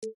This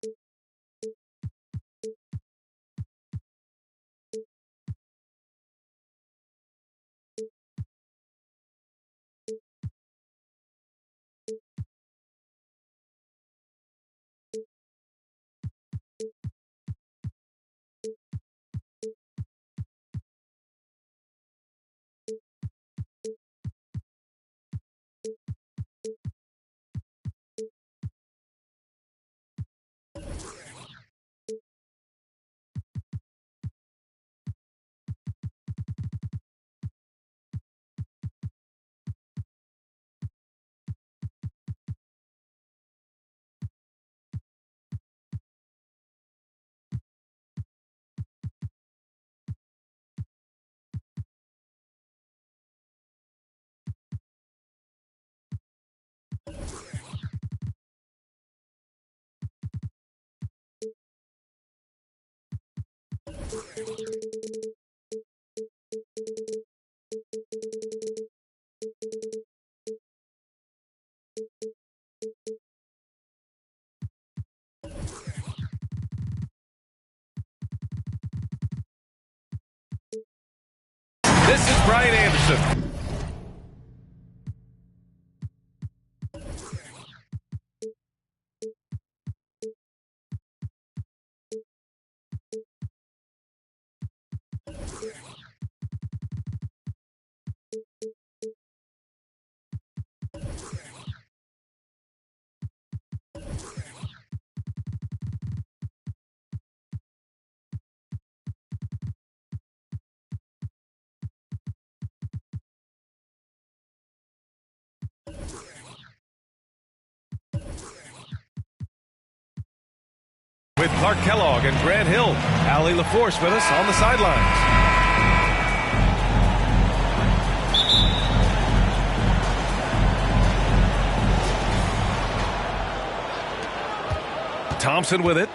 is Brian Anderson. With Clark Kellogg and Grant Hill, Allie LaForce with us on the sidelines. Thompson with it.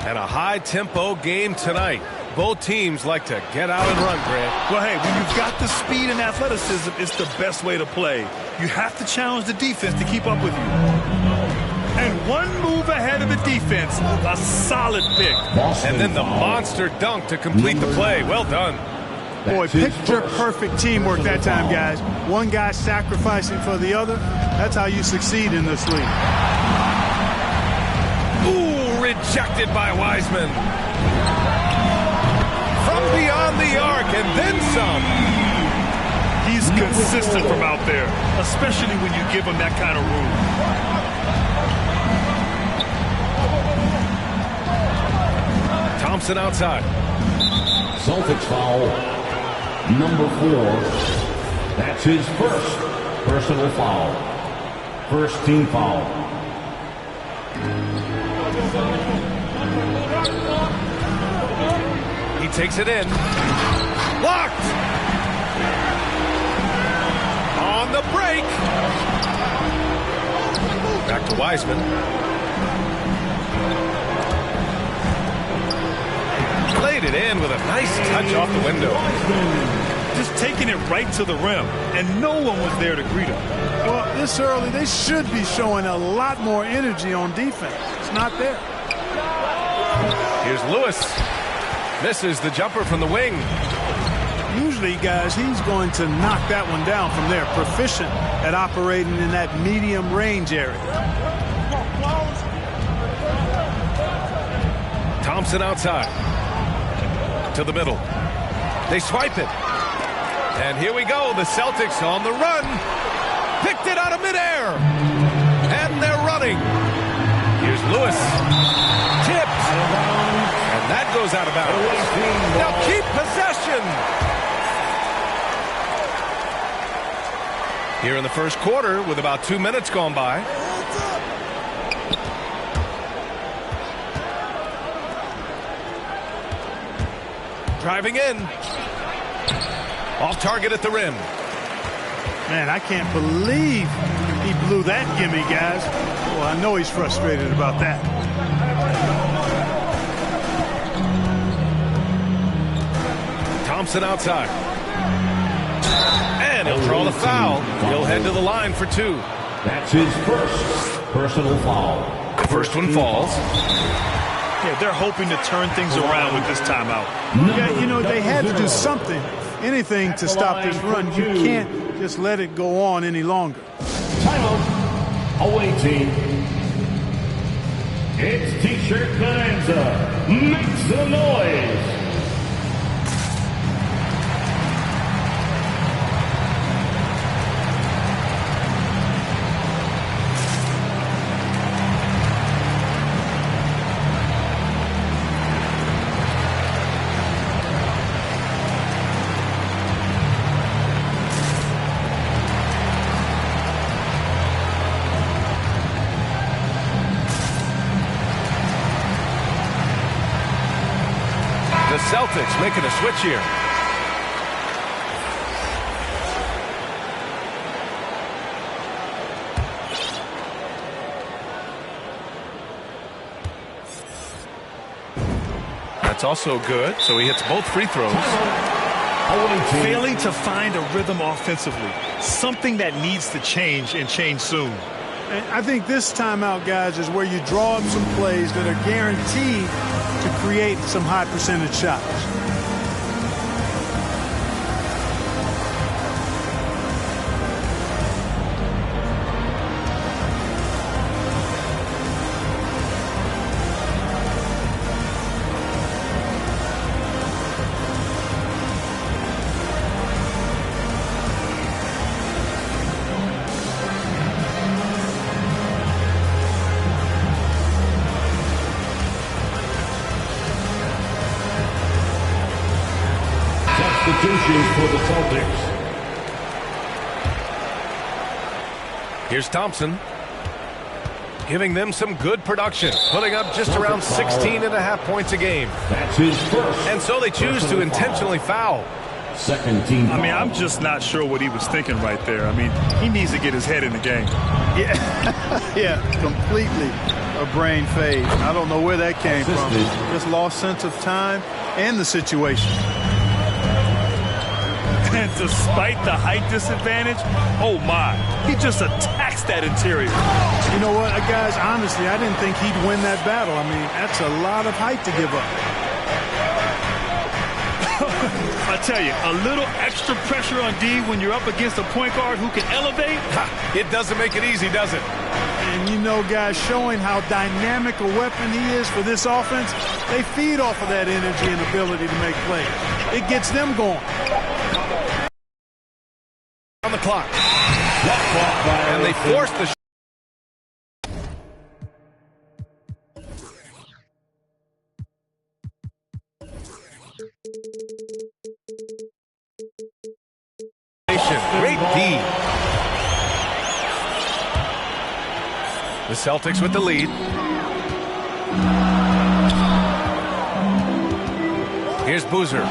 And a high-tempo game tonight. Both teams like to get out and run, Grant. Well, hey, when you've got the speed and athleticism, it's the best way to play. You have to challenge the defense to keep up with you. And one move ahead of the defense, a solid pick. And then the monster dunk to complete the play. Well done. Boy, picture-perfect teamwork that time, guys. One guy sacrificing for the other. That's how you succeed in this league. Ooh, rejected by Wiseman. From beyond the arc, and then some. He's consistent from out there, especially when you give him that kind of room. Thompson outside. Celtics foul number 4. That's his first personal foul. First team foul. He takes it in. Blocked! On the break. Back to Wiseman. Played it in with a nice touch off the window. Just taking it right to the rim, and no one was there to greet him. Well, this early, they should be showing a lot more energy on defense. It's not there. Here's Lewis. Misses the jumper from the wing. Usually, guys, he's going to knock that one down from there. Proficient at operating in that medium range area. Thompson outside. To the middle. They swipe it. And here we go. The Celtics on the run. Picked it out of midair. And they're running. Here's Lewis. Tipped. And that goes out of bounds. Now keep possession. Here in the first quarter with about 2 minutes gone by. Driving in. Off target at the rim. Man, I can't believe he blew that gimme, guys. Well, I know he's frustrated about that. Thompson outside. And he'll draw the foul. He'll head to the line for 2. That's his first personal foul. The first one falls. Yeah, they're hoping to turn things around with this timeout. Yeah, you know, they had to do something, anything to stop this run. You can't just let it go on any longer. Timeout. Away team. It's T-shirt Bonanza. Make some noise. The Celtics making a switch here. That's also good, so he hits both free throws. Failing to find a rhythm offensively. Something that needs to change and change soon. And I think this timeout, guys, is where you draw up some plays that are guaranteed to create some high percentage shots. Substitutions for the Celtics. Here's Thompson, giving them some good production, putting up just around 16.5 points a game. That's his first. And so they choose to intentionally foul. Second team foul. I mean, I'm just not sure what he was thinking right there. I mean, he needs to get his head in the game. Yeah, completely a brain fade. I don't know where that came from. Just lost sense of time and the situation. And despite the height disadvantage, oh my, he just attacks that interior. You know what, guys, honestly, I didn't think he'd win that battle. I mean, that's a lot of height to give up. I tell you, a little extra pressure on D when you're up against a point guard who can elevate. It doesn't make it easy, does it? And you know, guys, showing how dynamic a weapon he is for this offense, they feed off of that energy and ability to make plays. It gets them going. On the clock. And they force the great D. The Celtics with the lead. Here's Boozer,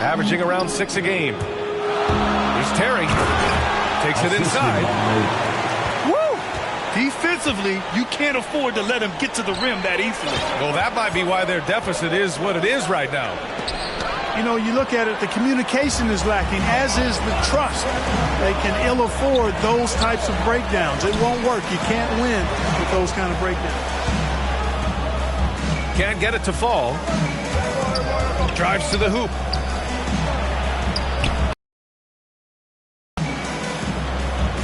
averaging around 6 a game. Here's Terry. Takes it inside. Woo! Defensively, you can't afford to let him get to the rim that easily. Well, that might be why their deficit is what it is right now. You know, you look at it, the communication is lacking, as is the trust. They can ill afford those types of breakdowns. It won't work. You can't win with those kind of breakdowns. Can't get it to fall. Drives to the hoop.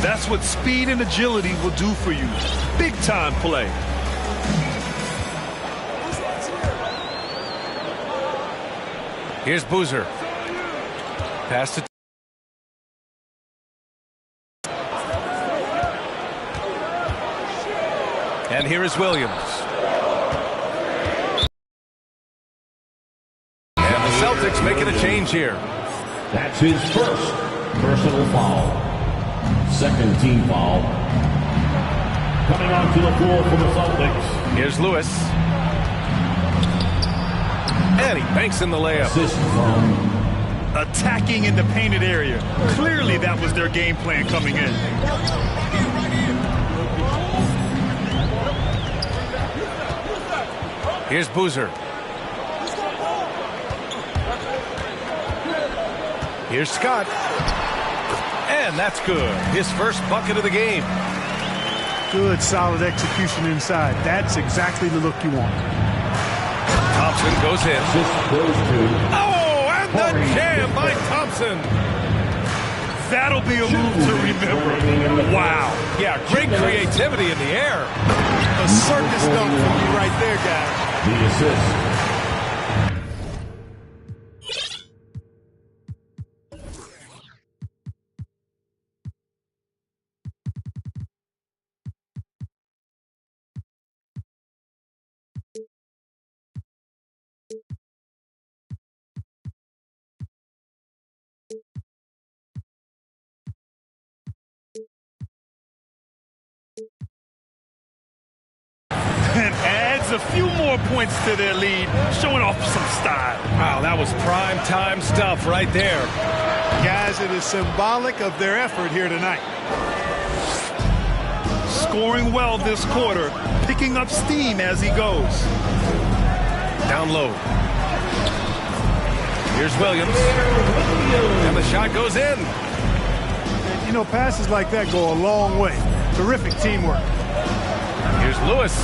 That's what speed and agility will do for you. Big time play. Here's Boozer. Pass to and here is Williams. And the Celtics making a change here. That's his first personal foul. Second team foul. Coming onto the floor for the Celtics. Here's Lewis. And he banks in the layup. Assist from attacking in the painted area. Clearly that was their game plan coming in. Here's Boozer. Here's Scott. And And that's good. His first bucket of the game. Good, solid execution inside. That's exactly the look you want. Thompson goes in. Oh, and the jam by Thompson. That'll be a move to remember. Wow. Yeah, great creativity in the air. A circus dunk from you right there, guys. The assist. And adds a few more points to their lead, showing off some style. Wow, that was prime time stuff right there. Guys, it is symbolic of their effort here tonight. Scoring well this quarter, picking up steam as he goes. Down low. Here's Williams. And the shot goes in. And, you know, passes like that go a long way. Terrific teamwork. Here's Lewis.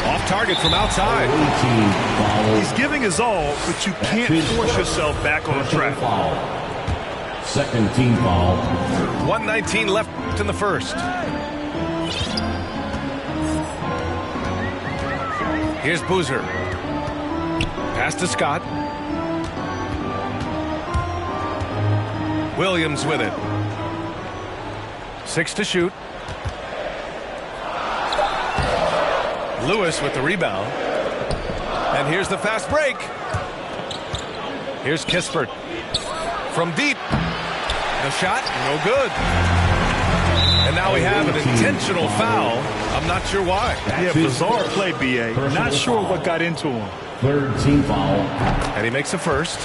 Off target from outside. He's giving his all, but you can't force yourself back on track. Second team foul. 1:19 left in the first. Here's Boozer. Pass to Scott. Williams with it. 6 to shoot. Lewis with the rebound. And here's the fast break. Here's Kispert. From deep. The shot, no good. And now we have an intentional foul. I'm not sure why. Yeah, bizarre play, B.A. Not sure what got into him. Third team foul. And he makes a first.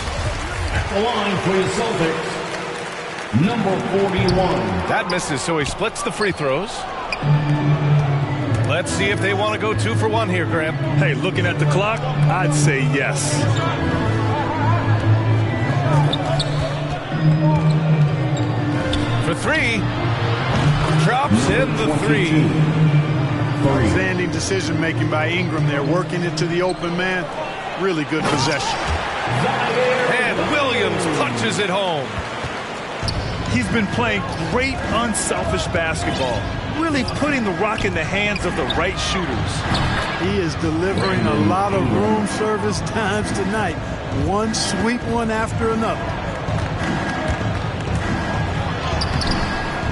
The line for the Celtics. Number 41. That misses, so he splits the free throws. Let's see if they want to go 2 for 1 here, Graham. Hey, looking at the clock, I'd say yes. For 3. Drops in the 3. Outstanding decision-making by Ingram there, working it to the open man. Really good possession. And Williams punches it home. He's been playing great unselfish basketball, really putting the rock in the hands of the right shooters. He is delivering a lot of room service times tonight. One sweet one after another.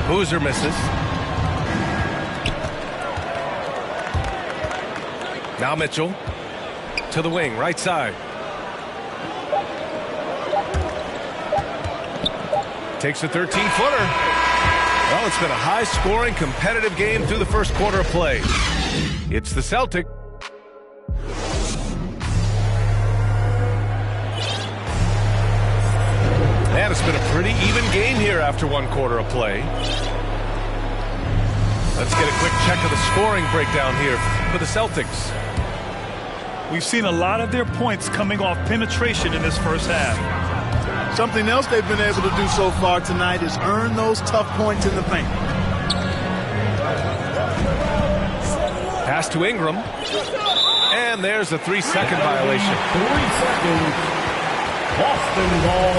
Boozer misses. Now Mitchell to the wing, right side. Takes a 13-footer. Well, it's been a high-scoring, competitive game through the first quarter of play. It's the Celtics. And it's been a pretty even game here after 1 quarter of play. Let's get a quick check of the scoring breakdown here for the Celtics. We've seen a lot of their points coming off penetration in this first half. Something else they've been able to do so far tonight is earn those tough points in the paint. Pass to Ingram. And there's a 3-second violation. 3 seconds. Boston ball.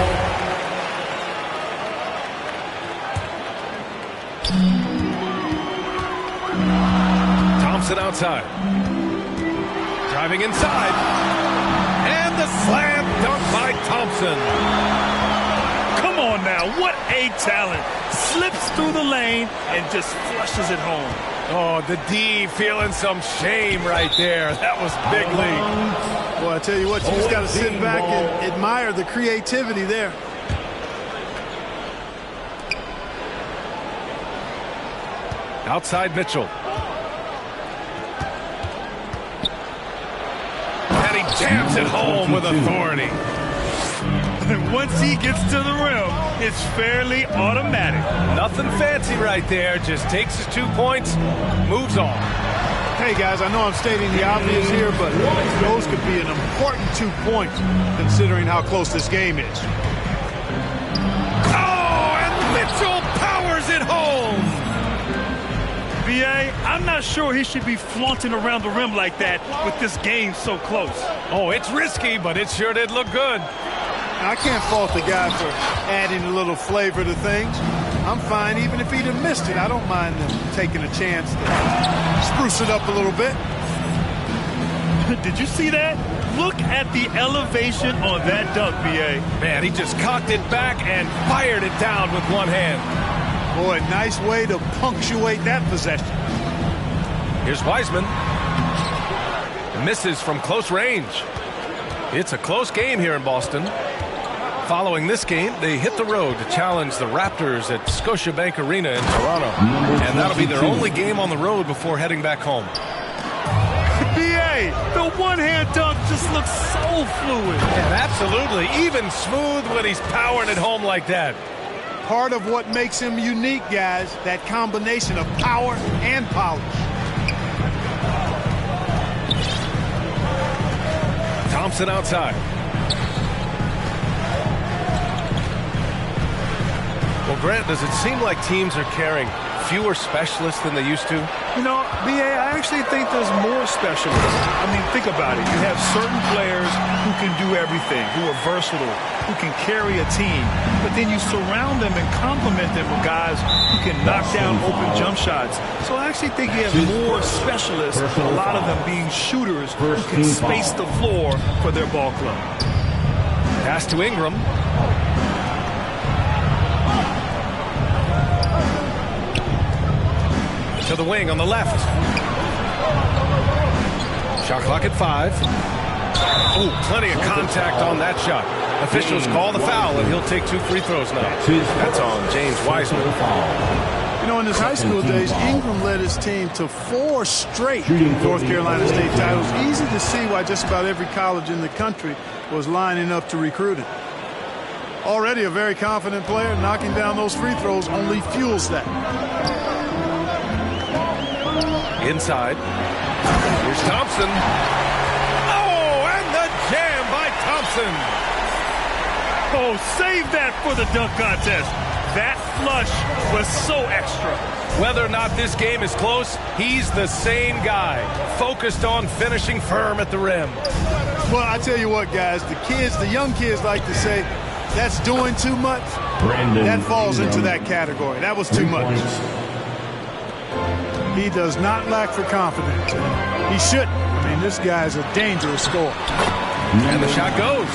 Thompson outside. Driving inside. And the slam dunk by Thompson. Come on now, what a talent. Slips through the lane and just flushes it home. Oh, the D feeling some shame right there. That was big league. Boy, I tell you what, you just got to sit back and admire the creativity there. Outside Mitchell. And he jams it home with authority. And once he gets to the rim, it's fairly automatic. Nothing fancy right there. Just takes his 2 points, moves on. Hey, guys, I know I'm stating the obvious here, but those could be an important 2 points considering how close this game is. Oh, and Mitchell home. B.A., I'm not sure he should be flaunting around the rim like that with this game so close. Oh, it's risky, but it sure did look good. I can't fault the guy for adding a little flavor to things. I'm fine even if he'd have missed it. I don't mind them taking a chance to spruce it up a little bit. Did you see that? Look at the elevation on that dunk, B.A. Man, he just cocked it back and fired it down with one hand. Boy, nice way to punctuate that possession. Here's Wiseman. Misses from close range. It's a close game here in Boston. Following this game, they hit the road to challenge the Raptors at Scotiabank Arena in Toronto. And that'll be their only game on the road before heading back home. B.A., the one-hand dunk just looks so fluid. And absolutely, even smooth when he's powering it home like that. Part of what makes him unique, guys, that combination of power and polish. Thompson outside. Well, Grant, does it seem like teams are carrying fewer specialists than they used to? You know, B.A., I actually think there's more specialists. I mean, think about it. You have certain players who can do everything, who are versatile, who can carry a team. But then you surround them and complement them with guys who can knock down open jump shots. So I actually think he has more specialists, a lot of them being shooters who can space the floor for their ball club. Pass to Ingram. To the wing on the left. Shot clock at 5. Oh, plenty of contact on that shot. Officials call the foul, and he'll take 2 free throws now. That's on James Wiseman. You know, in his high school days, Ingram led his team to 4 straight North Carolina State titles. Easy to see why just about every college in the country was lining up to recruit him. Already a very confident player, knocking down those free throws only fuels that. Inside. Here's Thompson. Oh, and the jam by Thompson. Oh, save that for the dunk contest. That flush was so extra. Whether or not this game is close, he's the same guy, focused on finishing firm at the rim. Well, I tell you what, guys, the young kids like to say, that's doing too much. That falls into that category. That was too much. He does not lack for confidence. He shouldn't. I mean, this guy's a dangerous scorer. And the shot goes.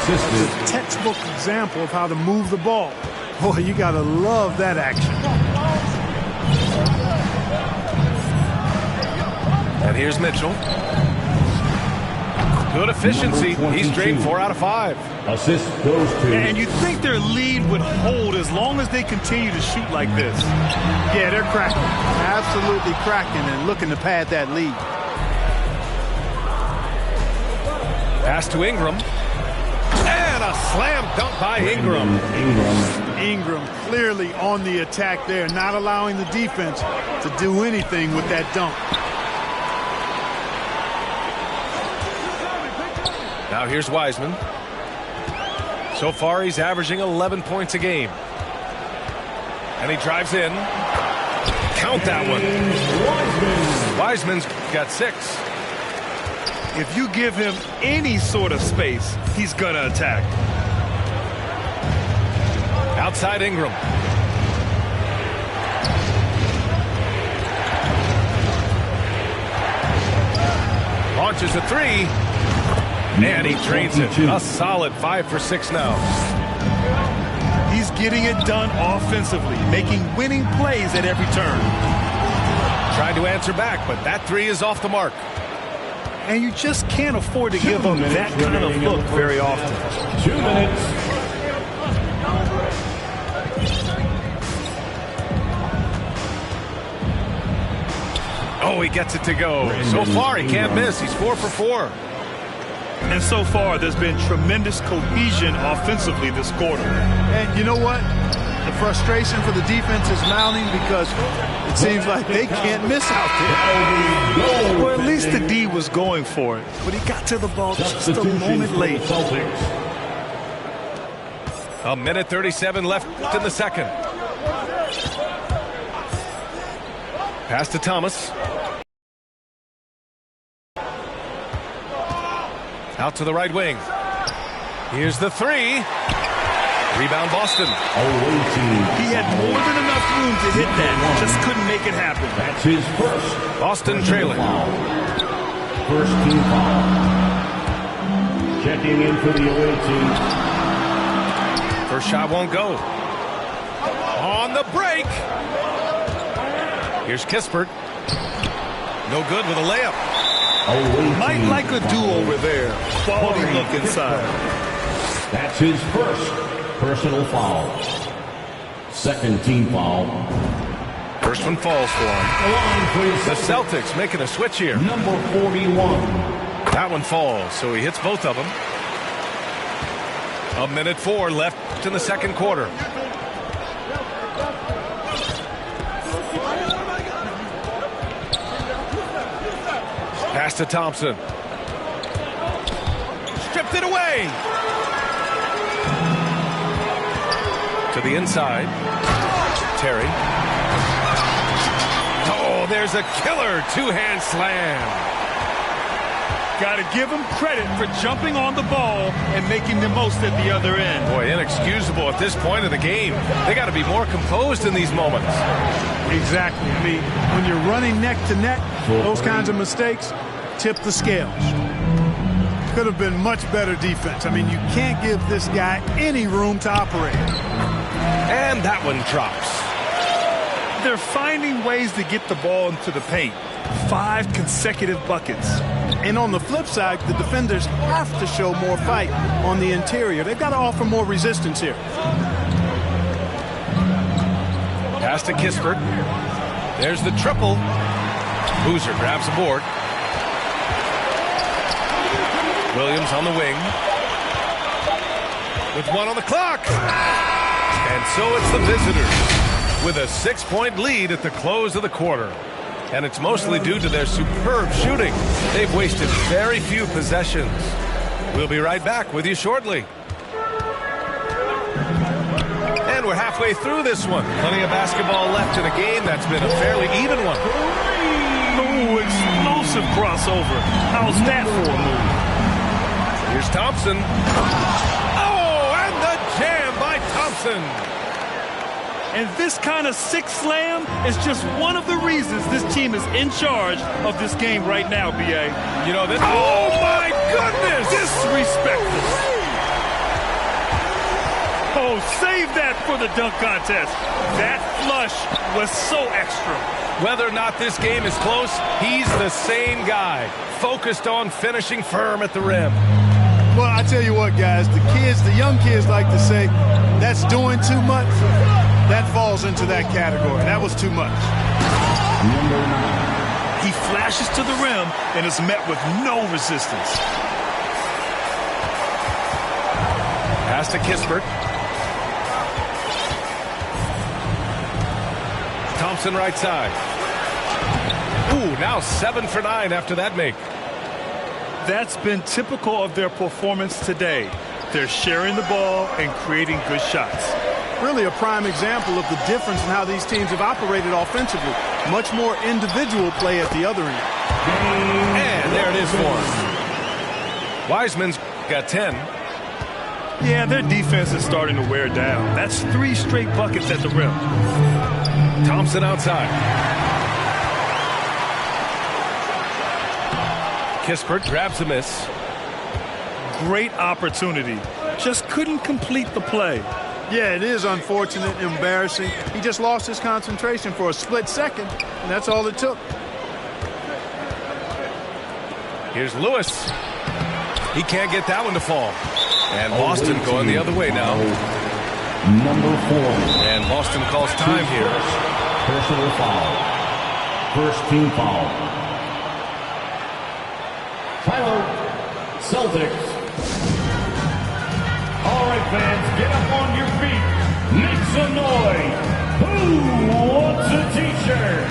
It's a textbook example of how to move the ball. Boy, you got to love that action. And here's Mitchell. Good efficiency. He's drained 4 out of 5. Assist goes to. And you think their lead would hold as long as they continue to shoot like this. Yeah, they're cracking. Absolutely cracking and looking to pad that lead. Pass to Ingram. And a slam dunk by Ingram. Ingram clearly on the attack there, not allowing the defense to do anything with that dunk. Now here's Wiseman. So far, he's averaging 11 points a game. And he drives in. Count that one. Wiseman's got 6. If you give him any sort of space, he's going to attack. Outside Ingram. Launches a 3. And he drains it. A solid 5 for 6 now. He's getting it done offensively, making winning plays at every turn. Tried to answer back, but that 3 is off the mark. And you just can't afford to give up that kind of look very often. 2 minutes. Oh, he gets it to go. So far, he can't miss. He's 4 for 4. And so far, there's been tremendous cohesion offensively this quarter. And you know what? The frustration for the defense is mounting because it seems like they can't miss out there. Or at least the D was going for it, but he got to the ball just a moment late. A minute 37 left in the second. Pass to Thomas. Out to the right wing. Here's the three. Rebound Boston. He had more than enough room to hit that. Just couldn't make it happen. That's his first. Boston trailing. First team foul. Checking in for the away team. First shot won't go. On the break. Here's Kispert. No good with a layup. Might like a do-over there. Quality look inside. That's his first personal foul. Second team foul. First one falls for him. The Celtics making a switch here. Number 41. That one falls, so he hits both of them. 1:04 left in the second quarter. Pass to Thompson. Stripped it away. To the inside. Terry. Oh, there's a killer two-hand slam. Got to give him credit for jumping on the ball and making the most at the other end. Boy, inexcusable at this point of the game. They got to be more composed in these moments. Exactly. I mean, when you're running neck to neck, those kinds of mistakes tip the scales. Could have been much better defense. I mean, you can't give this guy any room to operate. And that one drops. They're finding ways to get the ball into the paint. 5 consecutive buckets. And on the flip side, the defenders have to show more fight on the interior. They've got to offer more resistance here. Pass to Kispert. There's the triple. Boozer grabs the board. Williams on the wing. With one on the clock. And so it's the visitors with a 6-point lead at the close of the quarter. And it's mostly due to their superb shooting. They've wasted very few possessions. We'll be right back with you shortly. And we're halfway through this one. Plenty of basketball left in a game that's been a fairly even one. Ooh, explosive crossover. How's that for a move? Here's Thompson. Oh, and the jam by Thompson. And this kind of sick slam is just one of the reasons this team is in charge of this game right now, B.A. You know, that. Oh, my goodness! Disrespectful. Oh, save that for the dunk contest. That flush was so extra. Whether or not this game is close, he's the same guy, focused on finishing firm at the rim. Well, I tell you what, guys, the young kids like to say, that's doing too much. That falls into that category. That was too much. He flashes to the rim and is met with no resistance. Pass to Kispert. Thompson right side. Ooh, now 7 for 9 after that make. That's been typical of their performance today. They're sharing the ball and creating good shots. Really a prime example of the difference in how these teams have operated offensively. Much more individual play at the other end. And there it is for him. Wiseman's got 10. Yeah, their defense is starting to wear down. That's 3 straight buckets at the rim. Thompson outside. Kispert grabs a miss. Great opportunity. Just couldn't complete the play. Yeah, it is unfortunate, embarrassing. He just lost his concentration for a split second, and that's all it took. Here's Lewis. He can't get that one to fall. And Boston going the other way now. Number 4. And Boston calls time here. Personal foul. First team foul. Tyler, Celtics. All right, fans, get up on your feet. Make some noise. Who wants a t-shirt?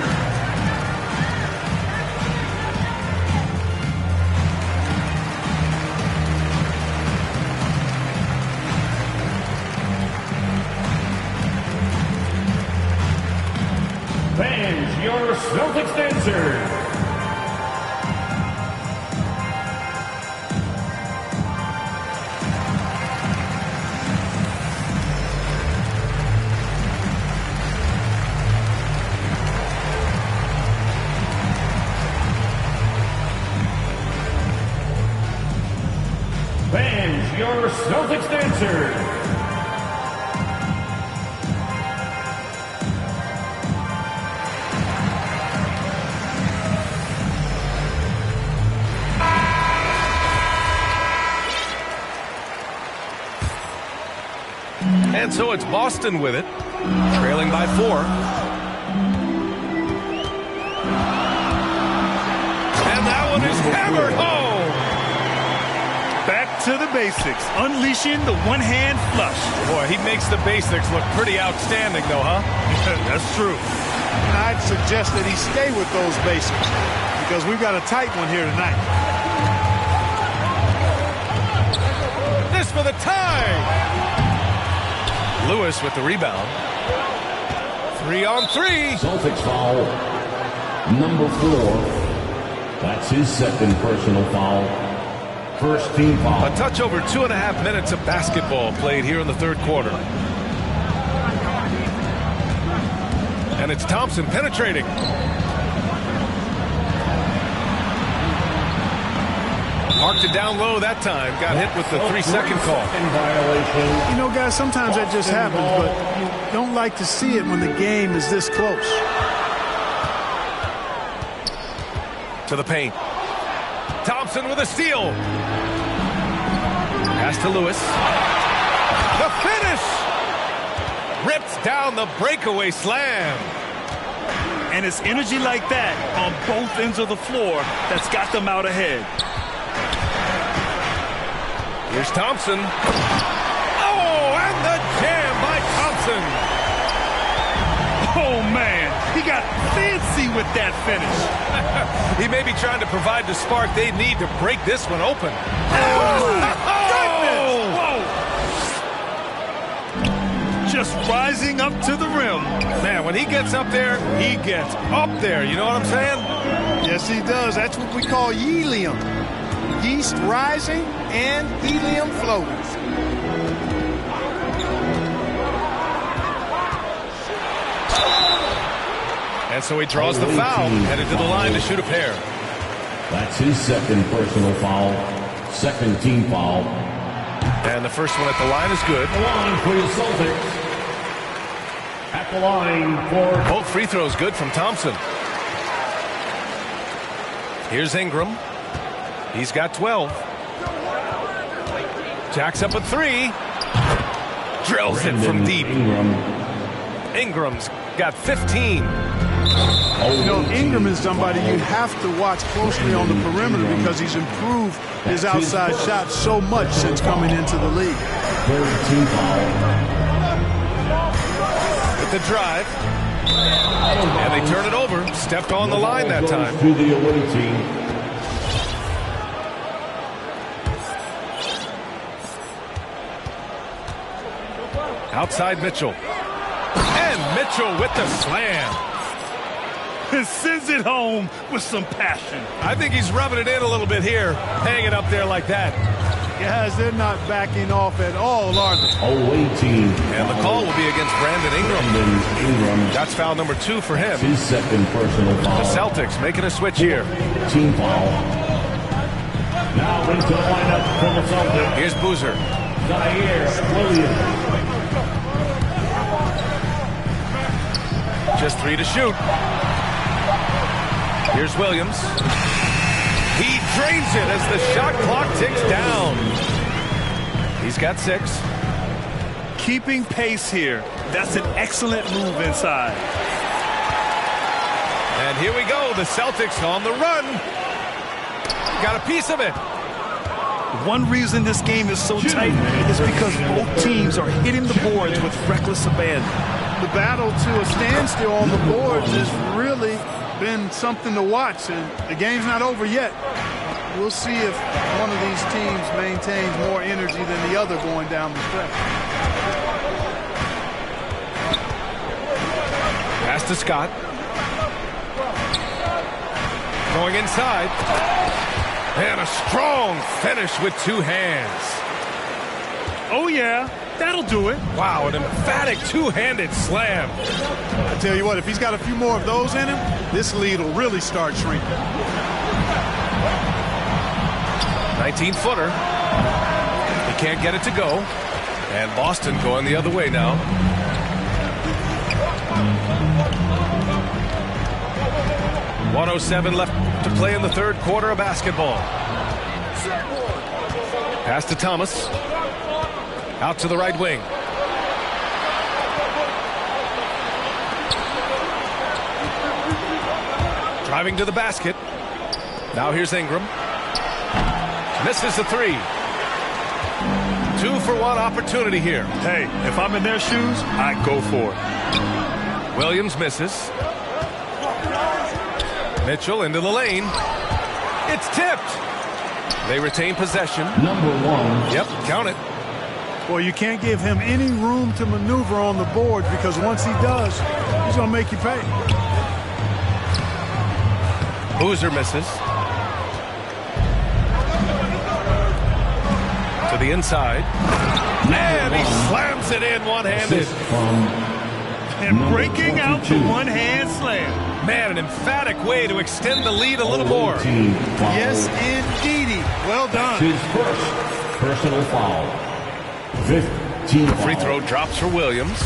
Fans, your Celtics dancers. Fans, your Celtics dancers. And so it's Boston with it, trailing by 4. And that one is hammered home. Back to the basics, unleashing the one-hand flush. Boy, he makes the basics look pretty outstanding, though, huh? That's true. And I'd suggest that he stay with those basics because we've got a tight one here tonight. This for the tie. Lewis with the rebound. 3-on-3. Celtics foul. Number 4. That's his second personal foul. First team foul. A touch over 2.5 minutes of basketball played here in the third quarter. And it's Thompson penetrating. Marked it down low that time. Got hit with the 3-second call. You know, guys, sometimes that just happens, but you don't like to see it when the game is this close. To the paint. Thompson with a steal. Pass to Lewis. The finish! Rips down the breakaway slam. And it's energy like that on both ends of the floor that's got them out ahead. Here's Thompson. Oh, and the jam by Thompson. Oh, man. He got fancy with that finish. He may be trying to provide the spark they need to break this one open. Oh, my goodness. Whoa. Just rising up to the rim. Man, when he gets up there, he gets up there. You know what I'm saying? Yes, he does. That's what we call helium. Yeast rising and helium floating. And so he draws the foul, headed to the line to shoot a pair. That's his second personal foul. Second team foul. And the first one at the line is good. The line for the Celtics. At the line for... Both free throws good from Thompson. Here's Ingram. He's got 12. Jacks up a 3. Drills it from deep. Ingram's got 15. You know, Ingram is somebody you have to watch closely on the perimeter because he's improved his outside shot so much since coming into the league. Third team foul. With the drive. And they turn it over. Stepped on the line that time. To the away team. Outside Mitchell. And Mitchell with the slam. Sends it home with some passion. I think he's rubbing it in a little bit here, hanging up there like that. Guys, they're not backing off at all, are they? Away team. And the call will be against Brandon Ingram. That's foul number 2 for him. His second personal foul. The Celtics making a switch here. Team foul. Now into the lineup for the Celtics. Here's Boozer. Zaire Williams. Just 3 to shoot. Here's Williams. He drains it as the shot clock ticks down. He's got 6. Keeping pace here. That's an excellent move inside. And here we go. The Celtics on the run. Got a piece of it. One reason this game is so tight is because both teams are hitting the boards with reckless abandon. The battle to a standstill on the boards has really been something to watch, and the game's not over yet. We'll see if one of these teams maintains more energy than the other going down the stretch. Pass to Scott. Going inside. And a strong finish with two hands. Oh, yeah. That'll do it. Wow, an emphatic two-handed slam. I tell you what, if he's got a few more of those in him, this lead will really start shrinking. 19-footer. He can't get it to go. And Boston going the other way now. .107 left to play in the third quarter of basketball. Pass to Thomas. Out to the right wing. Driving to the basket. Now here's Ingram. Misses the three. 2-for-1 opportunity here. Hey, if I'm in their shoes, I'd go for it. Williams misses. Mitchell into the lane. It's tipped. They retain possession. Number 1. Yep, count it. Well, you can't give him any room to maneuver on the board because once he does, he's going to make you pay. Boozer misses. To the inside. And he slams it in one-handed. And breaking out the one-hand slam. Man, an emphatic way to extend the lead a little more. Yes, indeedy. Well done. His first personal foul. 15 Free throw drops for Williams.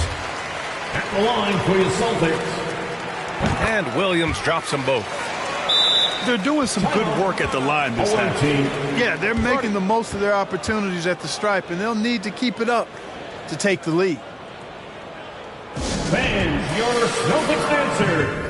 At the line for your Celtics. And Williams drops them both. They're doing some good work at the line this time. Yeah, they're making the most of their opportunities at the stripe, and they'll need to keep it up to take the lead. Fans, your Celtics answer.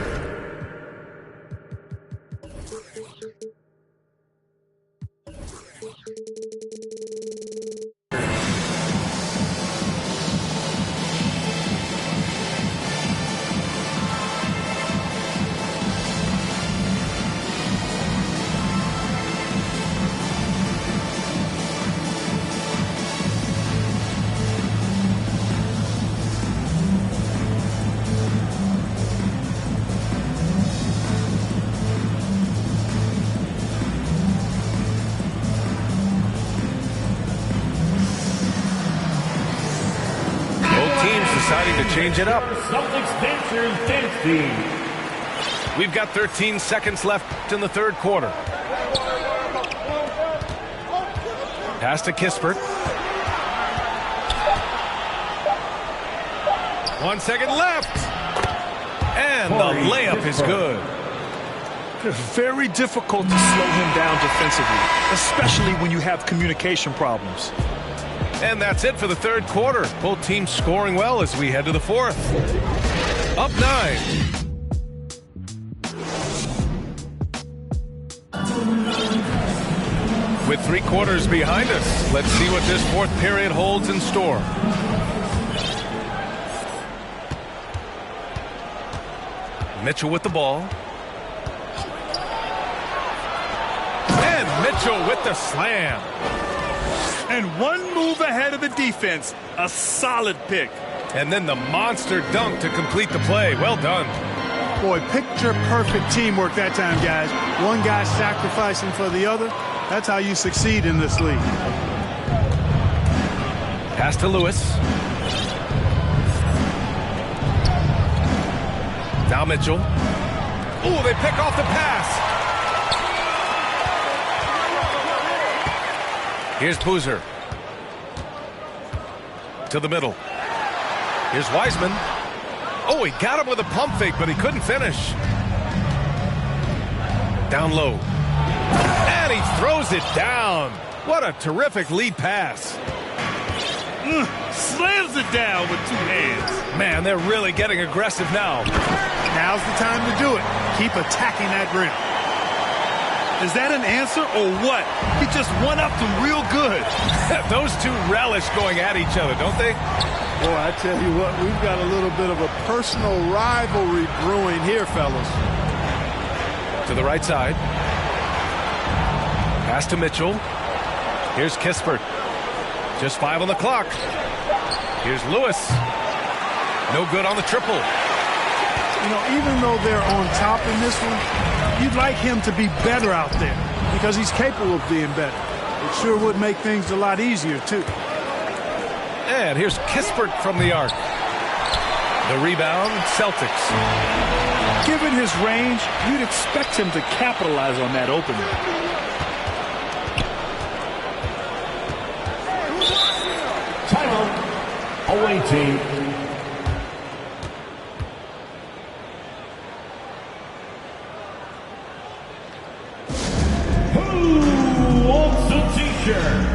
Deciding to change it up. Celtics Dancers Dance Team. We've got 13 seconds left in the third quarter. Pass to Kispert. 1 second left. And the layup is good. It's very difficult to slow him down defensively, especially when you have communication problems. And that's it for the third quarter. Both teams scoring well as we head to the fourth. Up 9. With 3 quarters behind us, let's see what this fourth period holds in store. Mitchell with the ball. And Mitchell with the slam. And one move ahead of the defense. A solid pick. And then the monster dunk to complete the play. Well done. Boy, picture-perfect teamwork that time, guys. One guy sacrificing for the other. That's how you succeed in this league. Pass to Lewis. Now Mitchell. Oh, they pick off the pass. Here's Boozer. To the middle. Here's Wiseman. Oh, he got him with a pump fake, but he couldn't finish. Down low. And he throws it down. What a terrific lead pass. Slams it down with 2 hands. Man, they're really getting aggressive now. Now's the time to do it. Keep attacking that rim. Is that an answer or what? He just one-upped him real good. Those two relish going at each other, don't they? Boy, I tell you what, we've got a little bit of a personal rivalry brewing here, fellas. To the right side. Pass to Mitchell. Here's Kispert. Just 5 on the clock. Here's Lewis. No good on the triple. You know, even though they're on top in this one, You'd like him to be better out there because he's capable of being better. It sure would make things a lot easier, too. And here's Kispert from the arc. The rebound, Celtics. Given his range, you'd expect him to capitalize on that opening. Timeout. Away team. Who wants a t-shirt?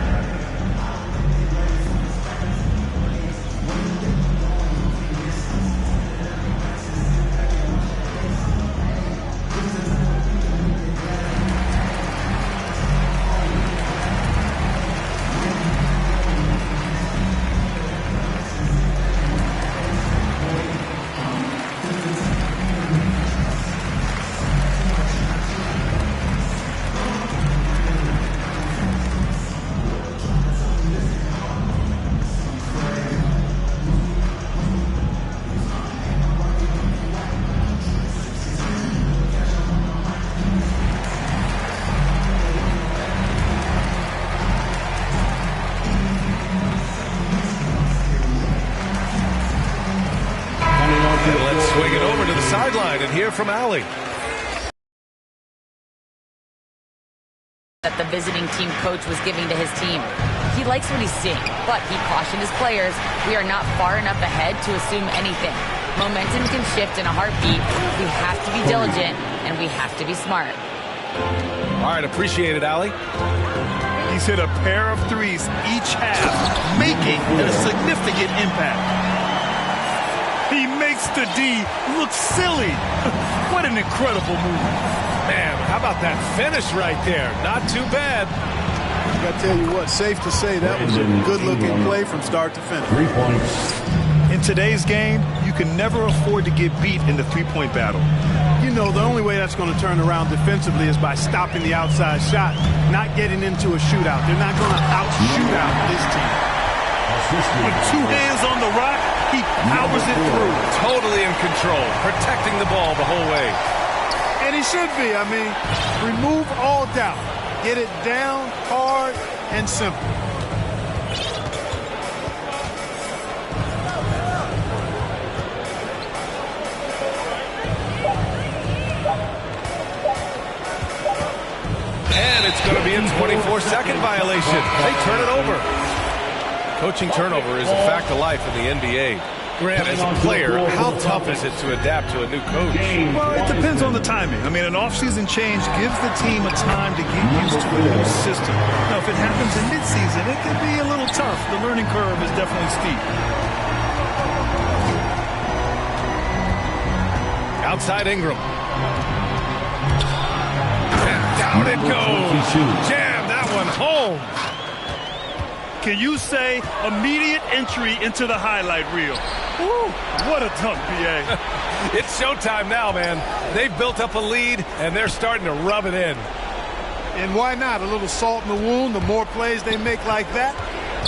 Let's swing it over to the sideline and hear from Allie. That the visiting team coach was giving to his team. He likes what he's seeing, but he cautioned his players, we are not far enough ahead to assume anything. Momentum can shift in a heartbeat. We have to be diligent, and we have to be smart. All right, appreciate it, Allie. He's hit a pair of threes each half, making a significant impact. He makes the D look silly. What an incredible move. Man, how about that finish right there? Not too bad. I got to tell you what, safe to say that was a good-looking play from start to finish. 3 points. In today's game, you can never afford to get beat in the three-point battle. You know, the only way that's going to turn around defensively is by stopping the outside shot, not getting into a shootout. They're not going to out-shoot out this team. With two hands on the rock, he powers it through. Totally in control, protecting the ball the whole way. And he should be. I mean, remove all doubt. Get it down, hard, and simple. And it's going to be a 24-second violation. They turn it over. Coaching turnover is a fact of life in the NBA. Grant, as a player, how tough is it to adapt to a new coach? Well, it depends on the timing. I mean, an off-season change gives the team a time to get used to a new system. Now, if it happens in midseason, it can be a little tough. The learning curve is definitely steep. Outside Ingram. And down it goes. Jam that one home. Can you say immediate entry into the highlight reel? Woo, what a dunk, B.A. It's showtime now, man. They've built up a lead, and they're starting to rub it in. And why not? A little salt in the wound. The more plays they make like that,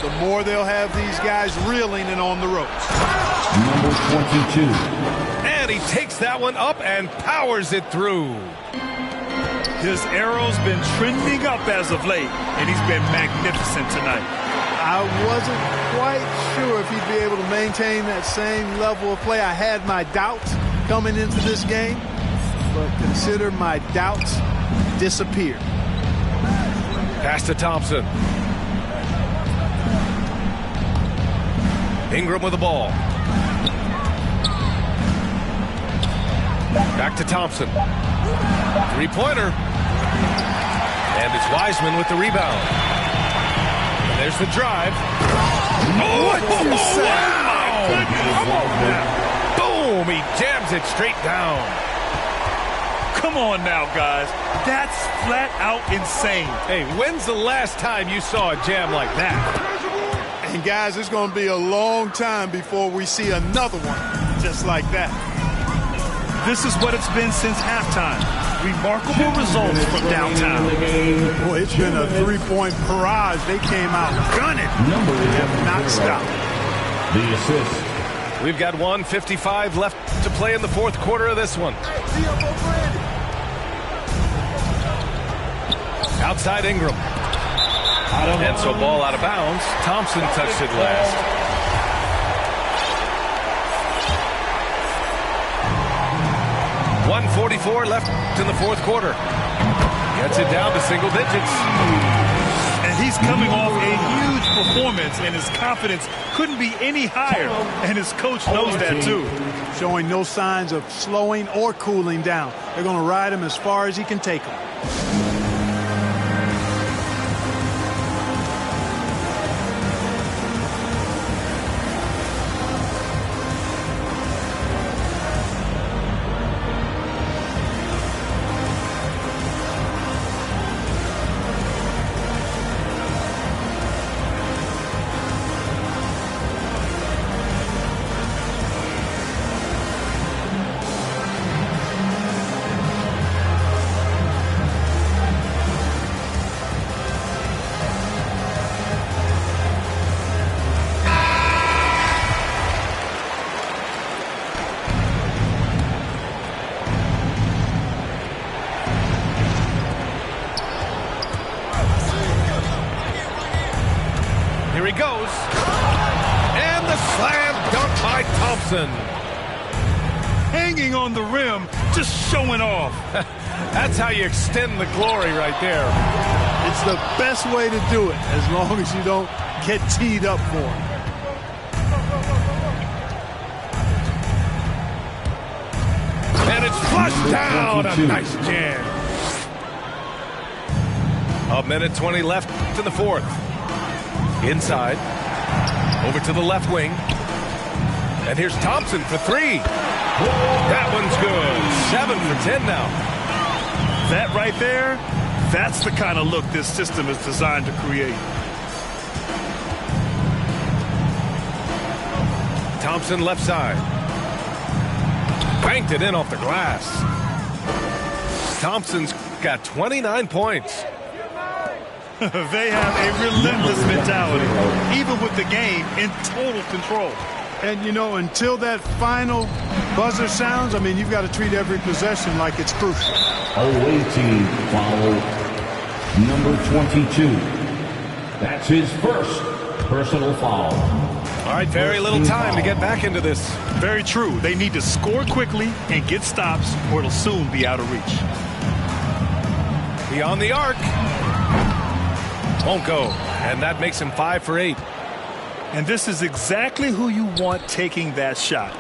the more they'll have these guys reeling and on the ropes. Number 22. And he takes that one up and powers it through. His arrow's been trending up as of late, and he's been magnificent tonight. I wasn't quite sure if he'd be able to maintain that same level of play. I had my doubts coming into this game, but consider my doubts disappeared. Pass to Thompson. Ingram with the ball. Back to Thompson. Three-pointer. And it's Wiseman with the rebound. And there's the drive. Oh, wow! Boom! He jams it straight down. Come on now, guys. That's flat out insane. Hey, when's the last time you saw a jam like that? And guys, it's going to be a long time before we see another one just like that. This is what it's been since halftime. Remarkable results from downtown. Boy, it's been a three-point barrage. They came out gunning. Have not stopped. The assist. We've got 1:55 left to play in the fourth quarter of this one. Outside Ingram. And so ball out of bounds. Thompson touched it last. .144 left in the fourth quarter. Gets it down to single digits. And he's coming off a huge performance, and his confidence couldn't be any higher. And his coach knows that, too. Showing no signs of slowing or cooling down. They're going to ride him as far as he can take him. Here he goes. And the slam dunk by Thompson. Hanging on the rim, just showing off. That's how you extend the glory right there. It's the best way to do it, as long as you don't get teed up for it. And it's flushed down. A nice jam. A minute 20 left in the fourth. Inside. Over to the left wing. And here's Thompson for three. That one's good. 7 for 10 now. That right there, that's the kind of look this system is designed to create. Thompson left side. Banked it in off the glass. Thompson's got 29 points. They have a relentless mentality, even with the game in total control. And, you know, until that final buzzer sounds, I mean, you've got to treat every possession like it's crucial. Away team foul number 22. That's his first personal foul. All right, very little time to get back into this. Very true. They need to score quickly and get stops, or it'll soon be out of reach. Beyond the arc. Won't go. And that makes him 5 for 8. And this is exactly who you want taking that shot.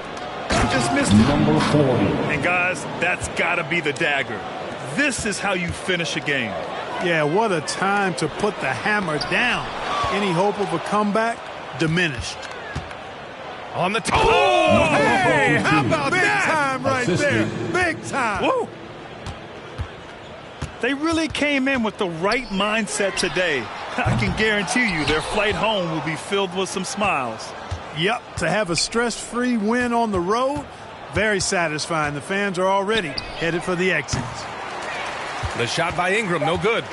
You just missed it. Number 40. And guys, that's got to be the dagger. This is how you finish a game. Yeah, what a time to put the hammer down. Any hope of a comeback? Diminished. On the toe. Oh, hey, how about Big that? time right there. Big time. Woo. They really came in with the right mindset today. I can guarantee you their flight home will be filled with some smiles. Yep, to have a stress-free win on the road, very satisfying. The fans are already headed for the exits. The shot by Ingram, no good.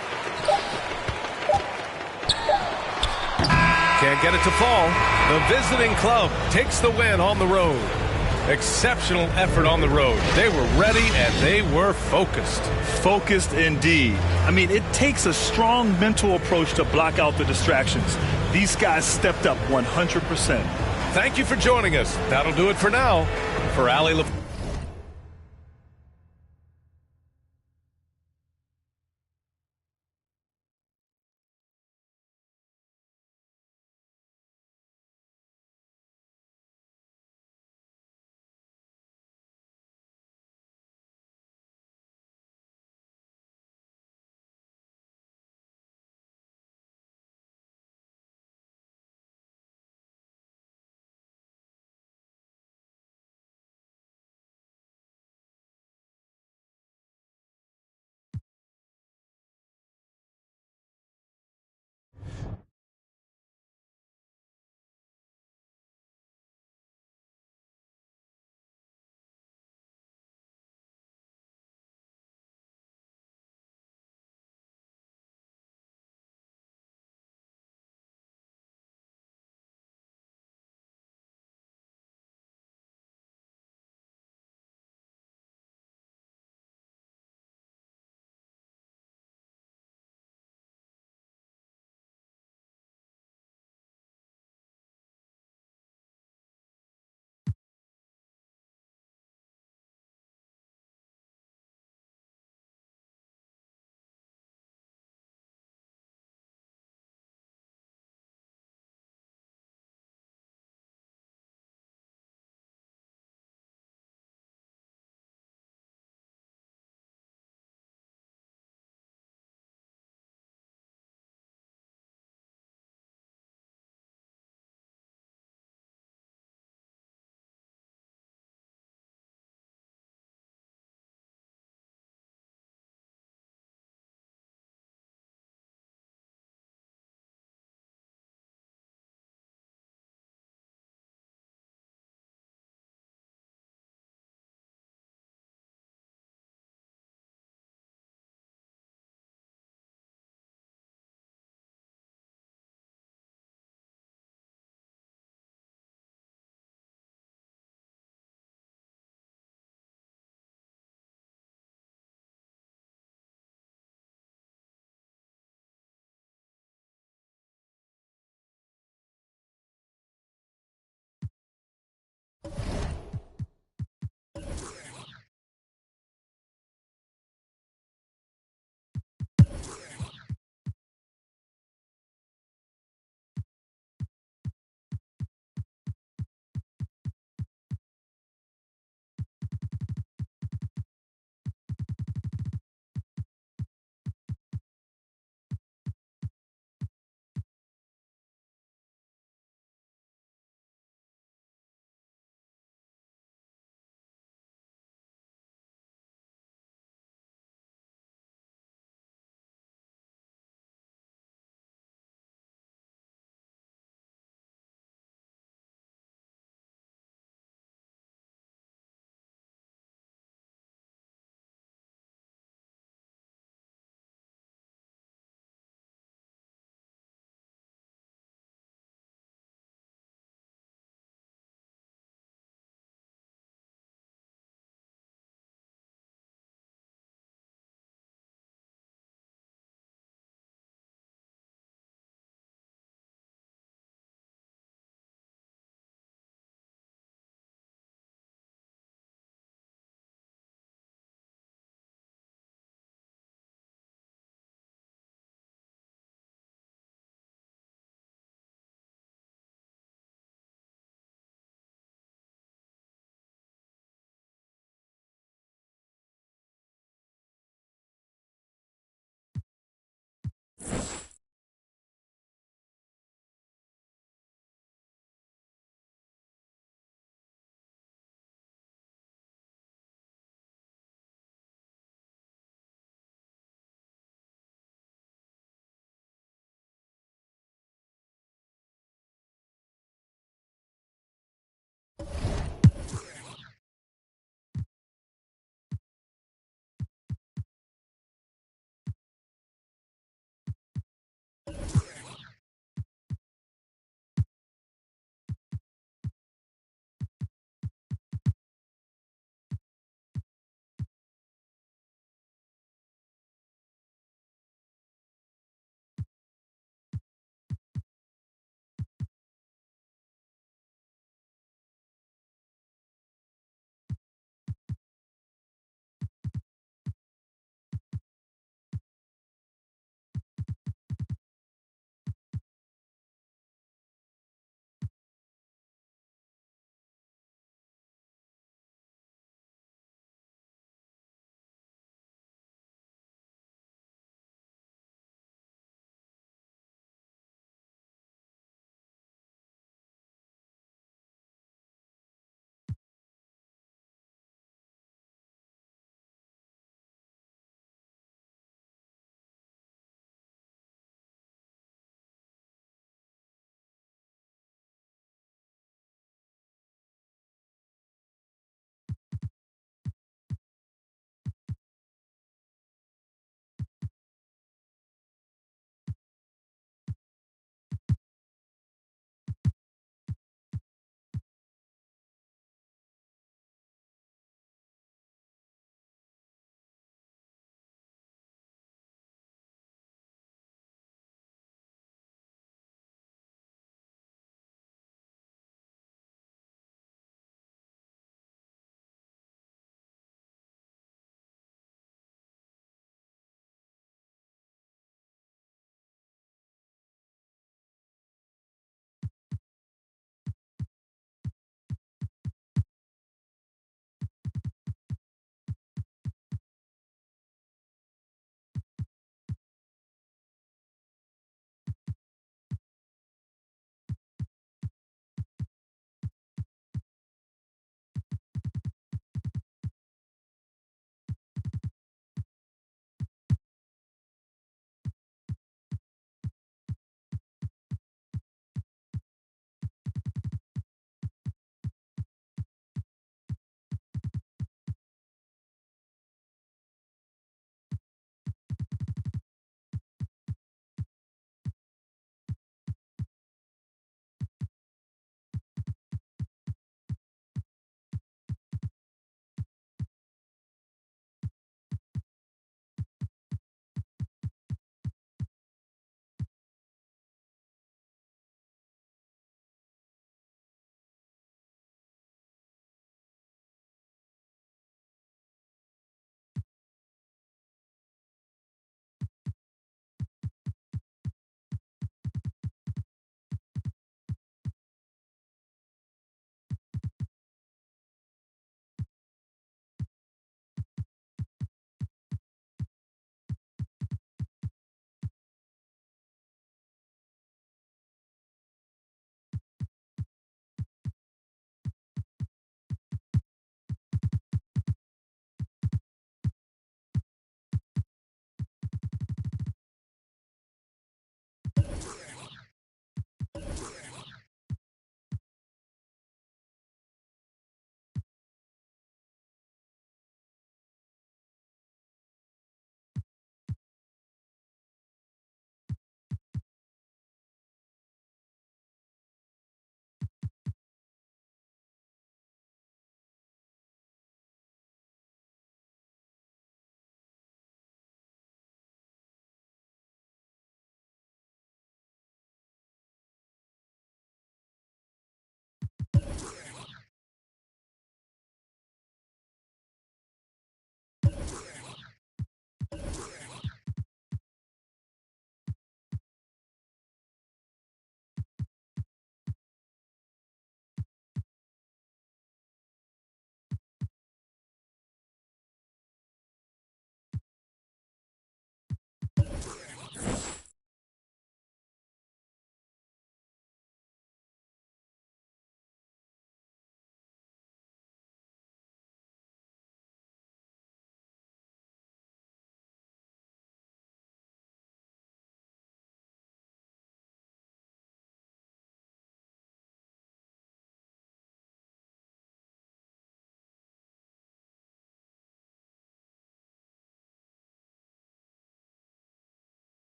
Can't get it to fall. The visiting club takes the win on the road. Exceptional effort on the road. They were ready and they were focused. Focused indeed. I mean, it takes a strong mental approach to block out the distractions. These guys stepped up 100%. Thank you for joining us. That'll do it for now. For Allie LaFleur.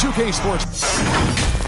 2K Sports.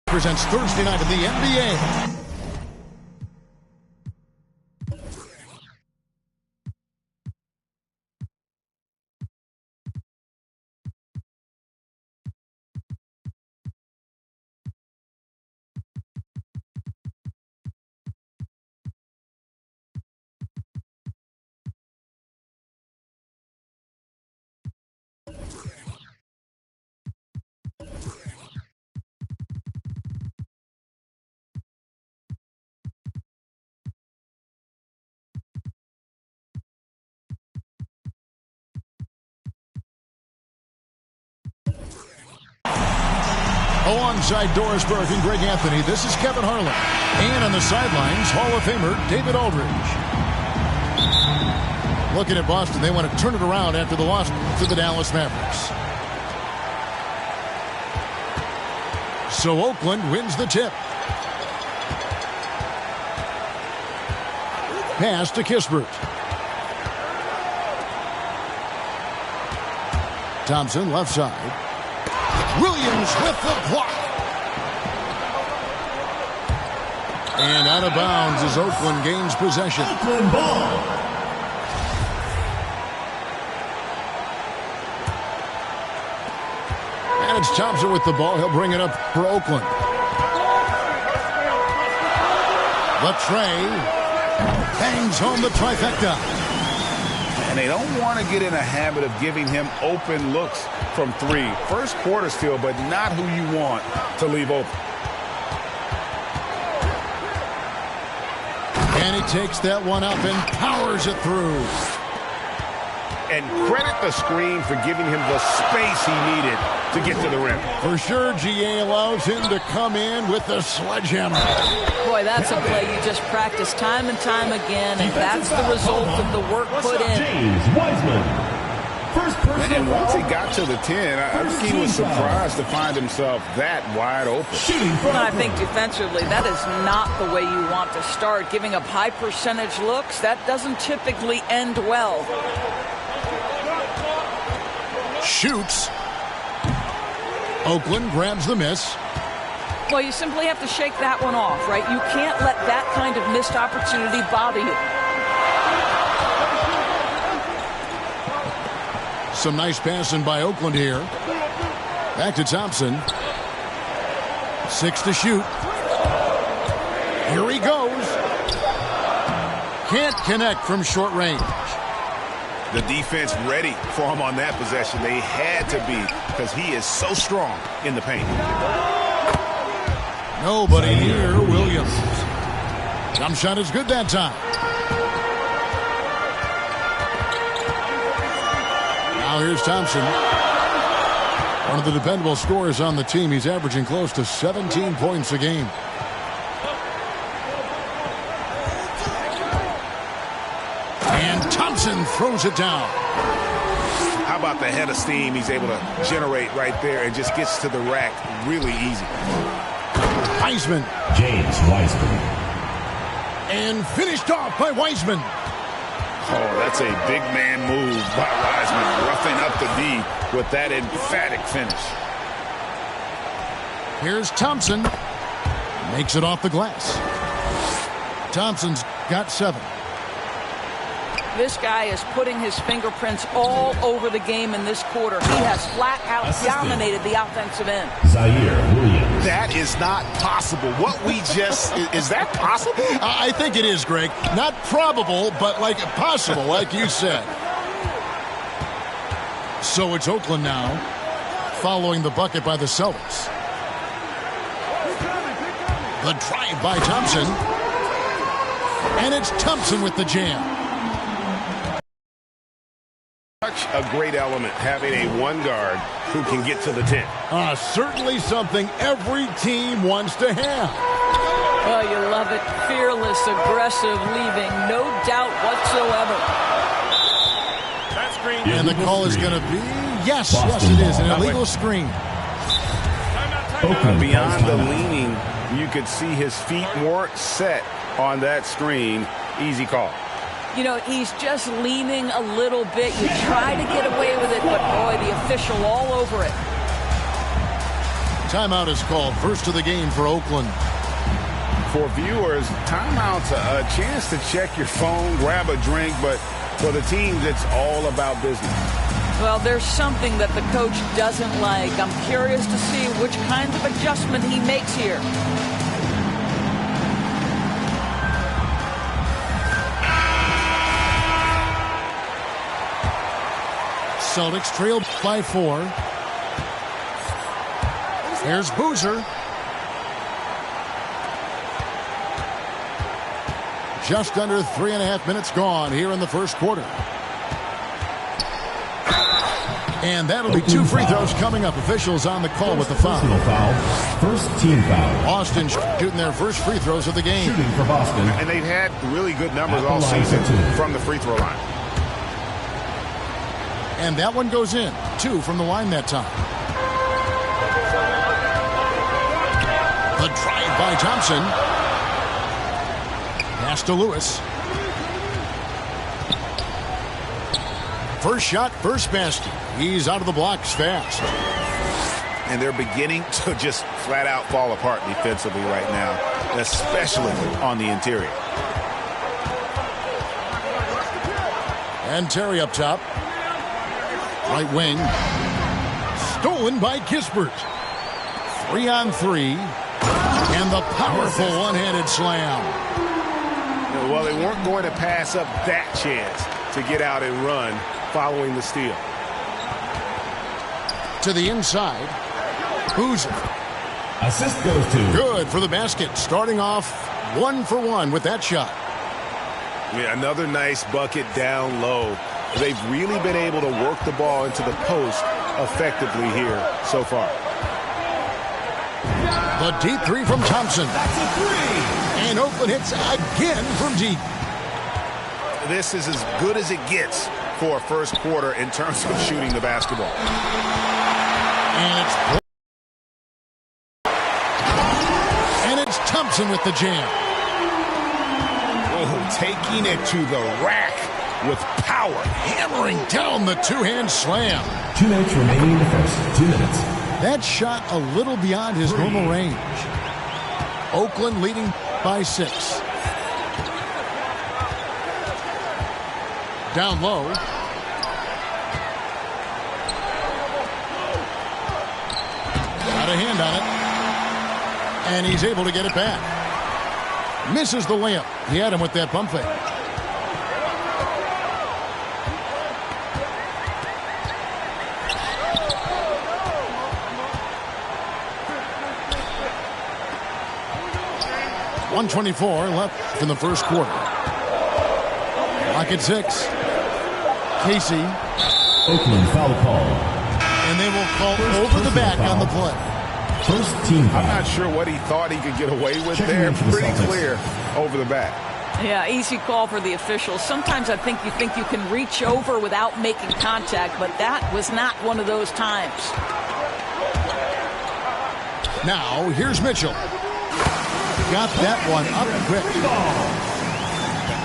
Presents Thursday night in the NBA. Alongside Doris Burke and Greg Anthony, this is Kevin Harlan. And on the sidelines, Hall of Famer David Aldridge. Looking at Boston, they want to turn it around after the loss to the Dallas Mavericks. So Oakland wins the tip. Pass to Kispert. Thompson, left side. Williams with the block. And out of bounds as Oakland gains possession. Oakland ball. And it's Thompson with the ball. He'll bring it up for Oakland. Latrey bangs home the trifecta. And they don't want to get in a habit of giving him open looks from three. First quarter still, but not who you want to leave open. And he takes that one up and powers it through. And credit the screen for giving him the space he needed to get to the rim. For sure, GA allows him to come in with the sledgehammer. Boy, that's a play you just practice time and time again, and that's the result of the work put in. James Wiseman. And once he got to the 10, I think he was surprised to find himself that wide open. And I think defensively, that is not the way you want to start. Giving up high percentage looks, that doesn't typically end well. Shoots. Oakland grabs the miss. Well, you simply have to shake that one off, right? You can't let that kind of missed opportunity bother you. Some nice passing by Oakland here. Back to Thompson. 6 to shoot. Here he goes. Can't connect from short range. The defense ready for him on that possession. They had to be because he is so strong in the paint. Nobody near Williams. Jump shot is good that time. Now here's Thompson. One of the dependable scorers on the team. He's averaging close to 17 points a game. And Thompson throws it down. How about the head of steam he's able to generate right there and just gets to the rack really easy. Wiseman. James Wiseman. And finished off by Wiseman. Oh, that's a big man move by Wiseman, roughing up the D with that emphatic finish. Here's Thompson. Makes it off the glass. Thompson's got 7. This guy is putting his fingerprints all over the game in this quarter. He has flat out dominated the offensive end. Zaire Williams. That is not possible. What we just, is that possible? I think it is, Greg. Not probable, but like possible, like you said. So it's Oakland now, following the bucket by the Celtics. The drive by Thompson. And it's Thompson with the jam. Such a great element, having a one guard who can get to the 10. Certainly something every team wants to have. Oh, you love it. Fearless, aggressive, leaving no doubt whatsoever. And the call is going to be, yes, it is, an illegal screen. Beyond the leaning, you could see his feet weren't set on that screen. Easy call. You know, he's just leaning a little bit. You try to get away with it, but boy, the official all over it. Timeout is called. First of the game for Oakland. For viewers, timeout's a chance to check your phone, grab a drink, but for the teams, it's all about business. Well, there's something that the coach doesn't like. I'm curious to see which kinds of adjustment he makes here. Celtics trail by 4. Here's Boozer. Just under 3.5 minutes gone here in the first quarter. And that'll be 2 free throws coming up. Officials on the call with the foul. First team foul. Boston shooting their first free throws of the game. Shooting for Boston. And they've had really good numbers all season from the free throw line. And that one goes in. 2 from the line that time. The drive by Thompson. Pass to Lewis. First shot, first basket. He's out of the blocks fast. And they're beginning to just flat out fall apart defensively right now, especially on the interior. And Terry up top. Right wing. Stolen by Kispert. 3-on-3. And the powerful one-handed slam. Well, they weren't going to pass up that chance to get out and run following the steal. To the inside. Boozer. Assist goes to. Good for the basket. Starting off 1 for 1 with that shot. Yeah, another nice bucket down low. They've really been able to work the ball into the post effectively here so far. The deep 3 from Thompson. That's a 3. And Oakland hits again from deep. This is as good as it gets for a first quarter in terms of shooting the basketball. And it's Thompson with the jam. Oh, taking it to the rack with power. Hammering down the two-hand slam. 2 minutes remaining in the first. 2 minutes. That shot a little beyond his normal range. Oakland leading by 6. Down low. Got a hand on it. And he's able to get it back. Misses the layup. He had him with that pump fake. 1:24 left in the first quarter. Clock at 6. Casey. Oakland foul call. And they will call over the back on the play. First team foul. I'm not sure what he thought he could get away with there. Pretty clear over the back. Yeah, easy call for the officials. Sometimes I think you can reach over without making contact, but that was not one of those times. Now, here's Mitchell. Got that one up quick.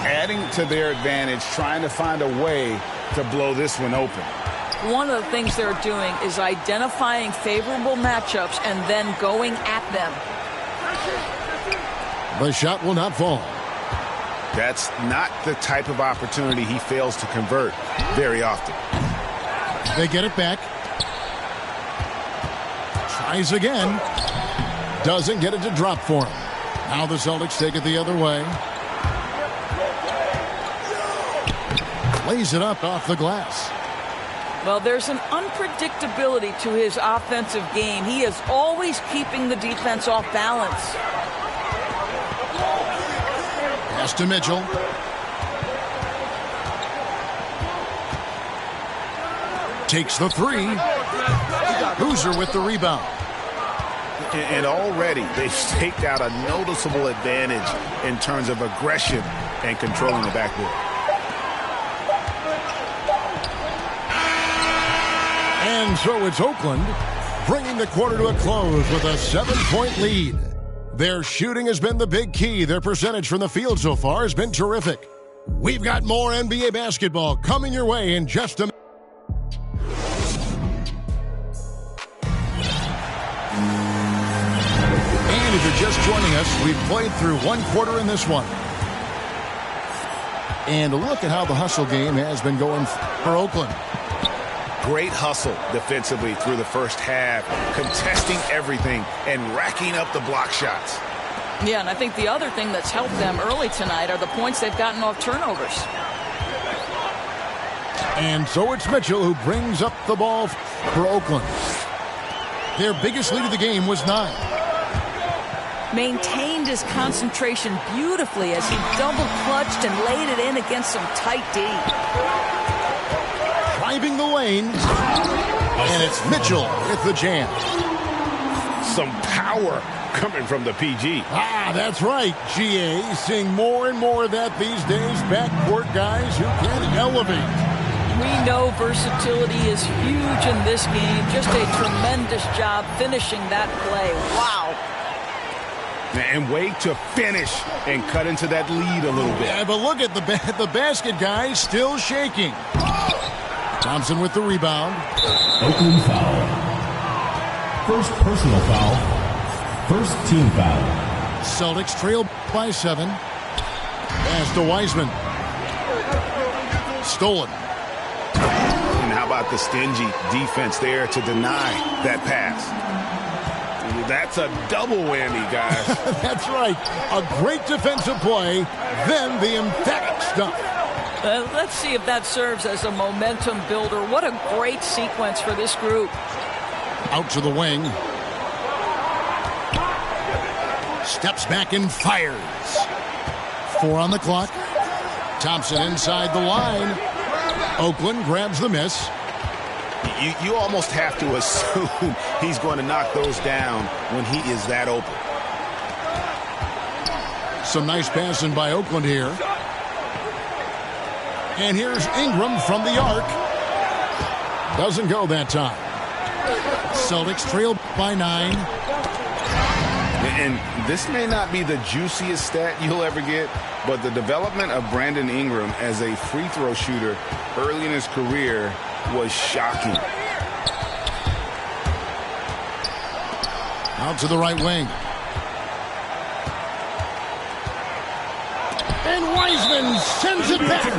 Adding to their advantage, trying to find a way to blow this one open. One of the things they're doing is identifying favorable matchups and then going at them. The shot will not fall. That's not the type of opportunity he fails to convert very often. They get it back. Tries again. Doesn't get it to drop for him. Now the Celtics take it the other way. Lays it up off the glass. Well, there's an unpredictability to his offensive game. He is always keeping the defense off balance. Pass to Mitchell. Takes the 3. Boozer with the rebound. And already they've staked out a noticeable advantage in terms of aggression and controlling the backboard. And so it's Oakland bringing the quarter to a close with a 7-point lead. Their shooting has been the big key. Their percentage from the field so far has been terrific. We've got more NBA basketball coming your way in just a minute. And if you're just joining us, we've played through one quarter in this one. And look at how the hustle game has been going for Oakland. Great hustle defensively through the first half, contesting everything and racking up the block shots. Yeah, and I think the other thing that's helped them early tonight are the points they've gotten off turnovers. And so it's Mitchell who brings up the ball for Oakland. Their biggest lead of the game was 9. Maintained his concentration beautifully as he double-clutched and laid it in against some tight D. Driving the lane, and it's Mitchell with the jam. Some power coming from the PG. Ah, that's right, GA. Seeing more and more of that these days. Backcourt guys who can elevate. We know versatility is huge in this game. Just a tremendous job finishing that play. Wow. And way to finish and cut into that lead a little bit. Yeah, but look at the basket guys still shaking. Thompson with the rebound. Oakland foul. First personal foul. First team foul. Celtics trail by 7. Pass to Wiseman. Stolen. And how about the stingy defense there to deny that pass? That's a double whammy, guys. That's right. A great defensive play, then the emphatic stuff. Let's see if that serves as a momentum builder. What a great sequence for this group. Out to the wing. Steps back and fires. 4 on the clock. Thompson inside the line. Oakland grabs the miss. You almost have to assume he's going to knock those down when he is that open. Some nice passing by Oakland here. And here's Ingram from the arc. Doesn't go that time. Celtics trail by 9. And this may not be the juiciest stat you'll ever get, but the development of Brandon Ingram as a free throw shooter early in his career was shocking. Out to the right wing. And Wiseman sends it back.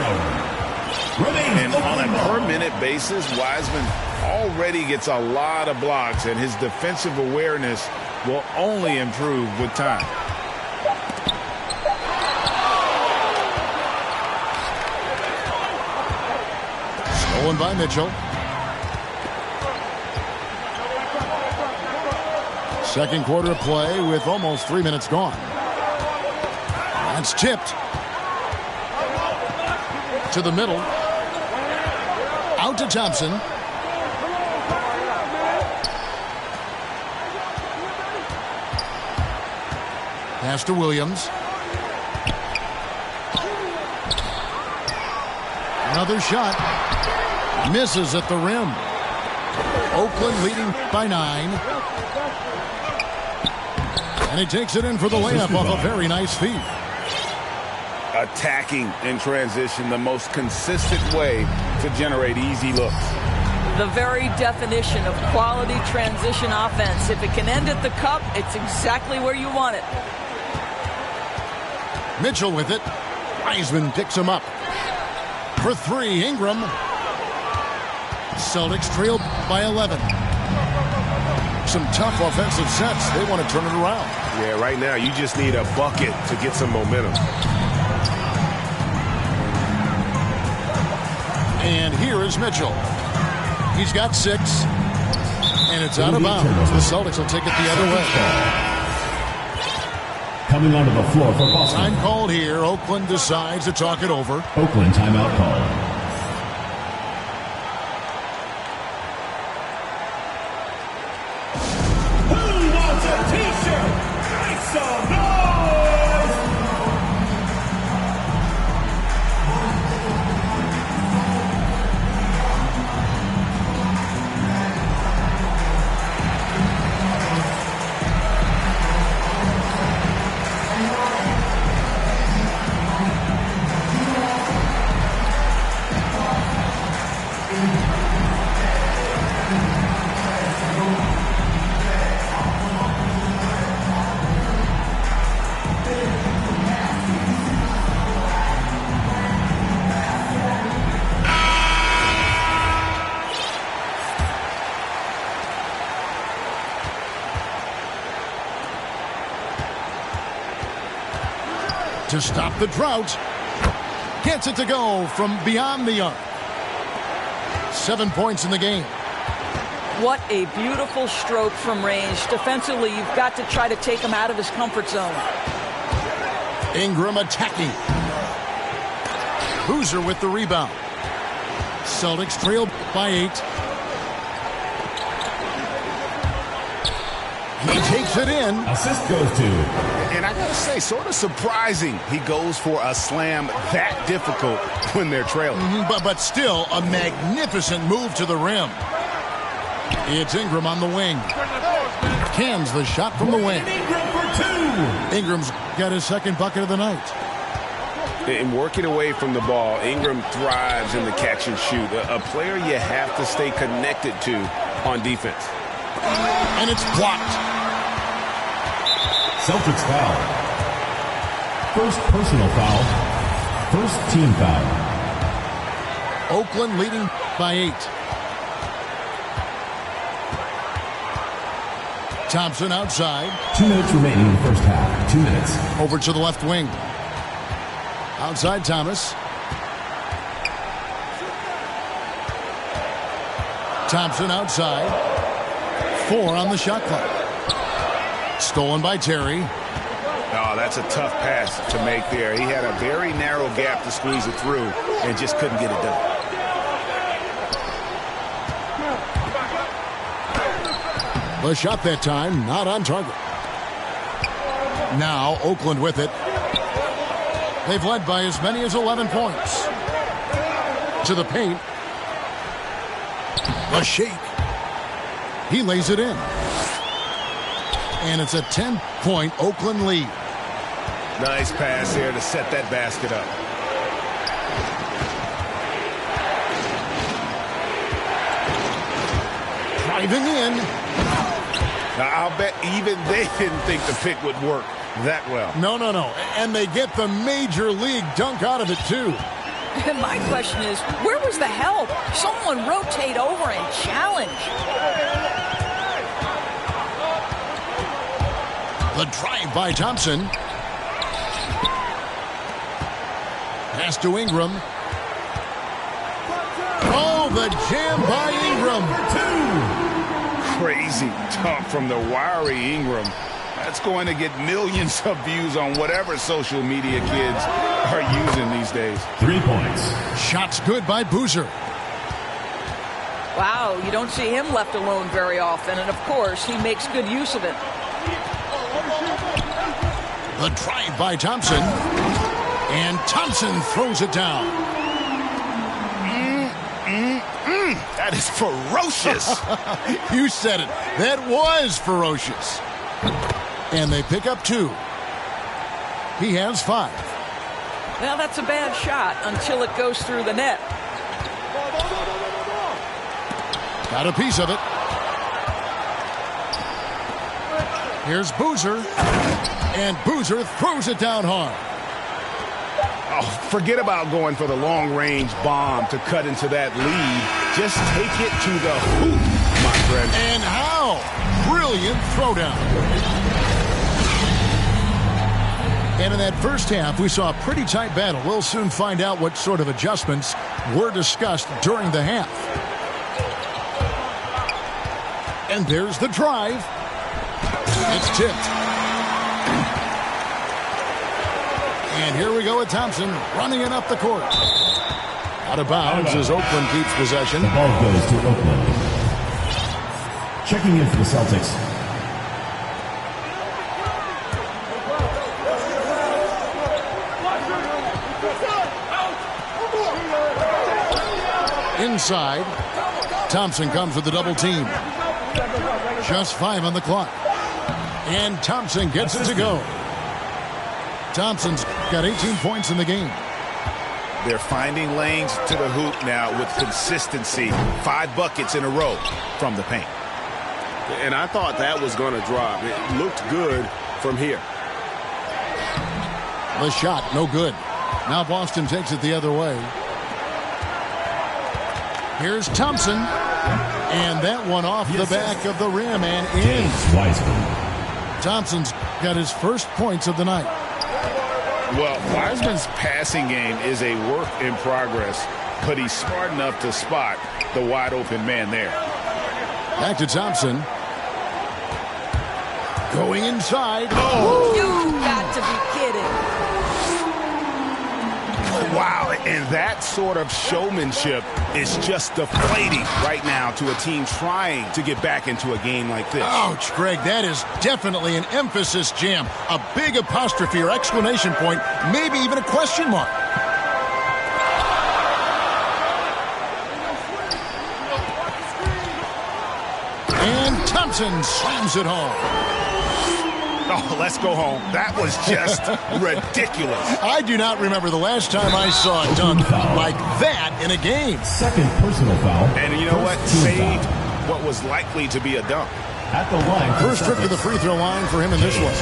And on a per-minute basis, Wiseman already gets a lot of blocks, and his defensive awareness will only improve with time. Stolen by Mitchell. Second quarter of play with almost 3 minutes gone. That's tipped. To the middle. Out to Thompson. Pass to Williams. Another shot. Misses at the rim. Oakland leading by 9. And he takes it in for the layup off a very nice feed. Attacking in transition, the most consistent way to generate easy looks. The very definition of quality transition offense. If it can end at the cup, it's exactly where you want it. Mitchell with it. Wiseman picks him up. For 3, Ingram. Celtics trail by 11. Some tough offensive sets. They want to turn it around. Yeah, right now you just need a bucket to get some momentum. And here is Mitchell. He's got 6. And it's out of bounds. The Celtics will take it the other way. Coming onto the floor for Boston. Time called here. Oakland decides to talk it over. Oakland timeout call. To stop the drought. Gets it to go from beyond the arc. 7 points in the game. What a beautiful stroke from range. Defensively, you've got to try to take him out of his comfort zone. Ingram attacking. Boozer with the rebound. Celtics trail by 8. He takes it in. Assist goes to. And I gotta say, sort of surprising he goes for a slam that difficult when they're trailing. But still a magnificent move to the rim. It's Ingram on the wing. Cans the shot from the wing. Ingram for 2. Ingram's got his second bucket of the night. In working away from the ball, Ingram thrives in the catch and shoot. A player you have to stay connected to on defense. And it's blocked. Celtics foul. First personal foul. First team foul. Oakland leading by 8. Thompson outside. 2 minutes remaining in the first half. 2 minutes. Over to the left wing. Outside Thomas. Thompson outside. 4 on the shot clock. Stolen by Terry. Oh, that's a tough pass to make there. He had a very narrow gap to squeeze it through and just couldn't get it done. The shot that time, not on target. Now Oakland with it. They've led by as many as 11 points. To the paint. A shake. He lays it in. And it's a 10-point Oakland lead. Nice pass there to set that basket up. Driving in. Now, I'll bet even they didn't think the pick would work that well. No. And they get the major league dunk out of it, too. And my question is, where was the help? Someone rotate over and challenge. The drive by Thompson. Pass to Ingram. Oh, the jam by Ingram. Crazy dunk from the wiry Ingram. That's going to get millions of views on whatever social media kids are using these days. 3 points. Shot's good by Boozer. Wow, you don't see him left alone very often, and of course, he makes good use of it. The drive by Thompson. And Thompson throws it down. That is ferocious. You said it. That was ferocious. And they pick up 2. He has 5. Now that's a bad shot until it goes through the net. Got a piece of it. Here's Boozer. And Boozer throws it down hard. Oh, forget about going for the long-range bomb to cut into that lead. Just take it to the hoop, my friend. And how? Brilliant throwdown. And in that first half, we saw a pretty tight battle. We'll soon find out what sort of adjustments were discussed during the half. And there's the drive. It's tipped. And here we go with Thompson running it up the court. Out of bounds as Oakland keeps possession. The ball goes to Oakland. Checking in for the Celtics. Inside. Thompson comes with the double team. Just 5 on the clock. And Thompson gets it to go. Thompson's got 18 points in the game. They're finding lanes to the hoop now with consistency. 5 buckets in a row from the paint. And I thought that was going to drop. It looked good from here. The shot, no good. Now Boston takes it the other way. Here's Thompson. And that one off the back of the rim and in. Thompson's got his first points of the night. Well, Wiseman's passing game is a work in progress, but he's smart enough to spot the wide open man there. Back to Thompson. Going inside. Oh! You got to be kidding. Wow, and that sort of showmanship is just deflating right now to a team trying to get back into a game like this. Ouch, Greg, that is definitely an emphasis jam. A big apostrophe or exclamation point, maybe even a question mark. And Thompson slams it home. Oh, let's go home. That was just ridiculous. I do not remember the last time I saw a dunk like that in a game. Second personal foul. And you know what? Saved what was likely to be a dunk. At the line. First trip to the free throw line for him in this one.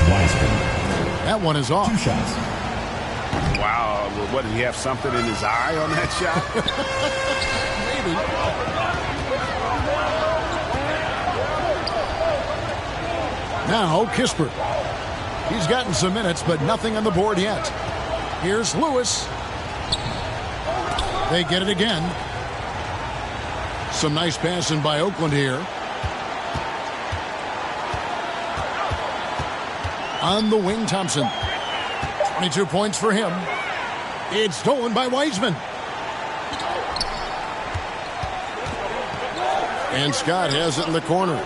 That one is off. 2 shots. Wow. What, did he have something in his eye on that shot? Maybe. Now Kispert. He's gotten some minutes, but nothing on the board yet. Here's Lewis. They get it again. Some nice passing by Oakland here. On the wing, Thompson. 22 points for him. It's stolen by Wiseman. And Scott has it in the corner.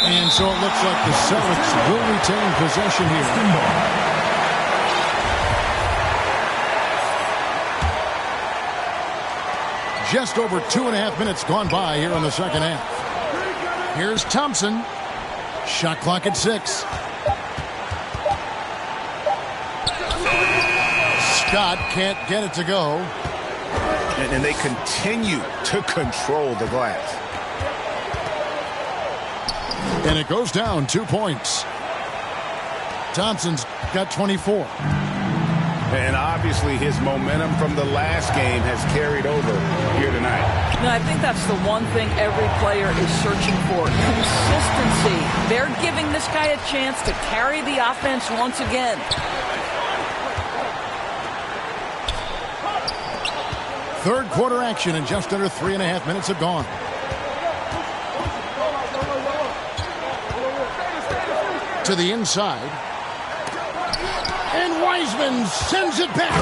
And so it looks like the Celtics will retain possession here. Just over 2.5 minutes gone by here in the second half. Here's Thompson. Shot clock at 6. Scott can't get it to go. And they continue to control the glass. And it goes down 2 points. Thompson's got 24. And obviously his momentum from the last game has carried over here tonight. No, I think that's the one thing every player is searching for. Consistency. They're giving this guy a chance to carry the offense once again. Third quarter action and just under 3.5 minutes have gone. To the inside. And Wiseman sends it back.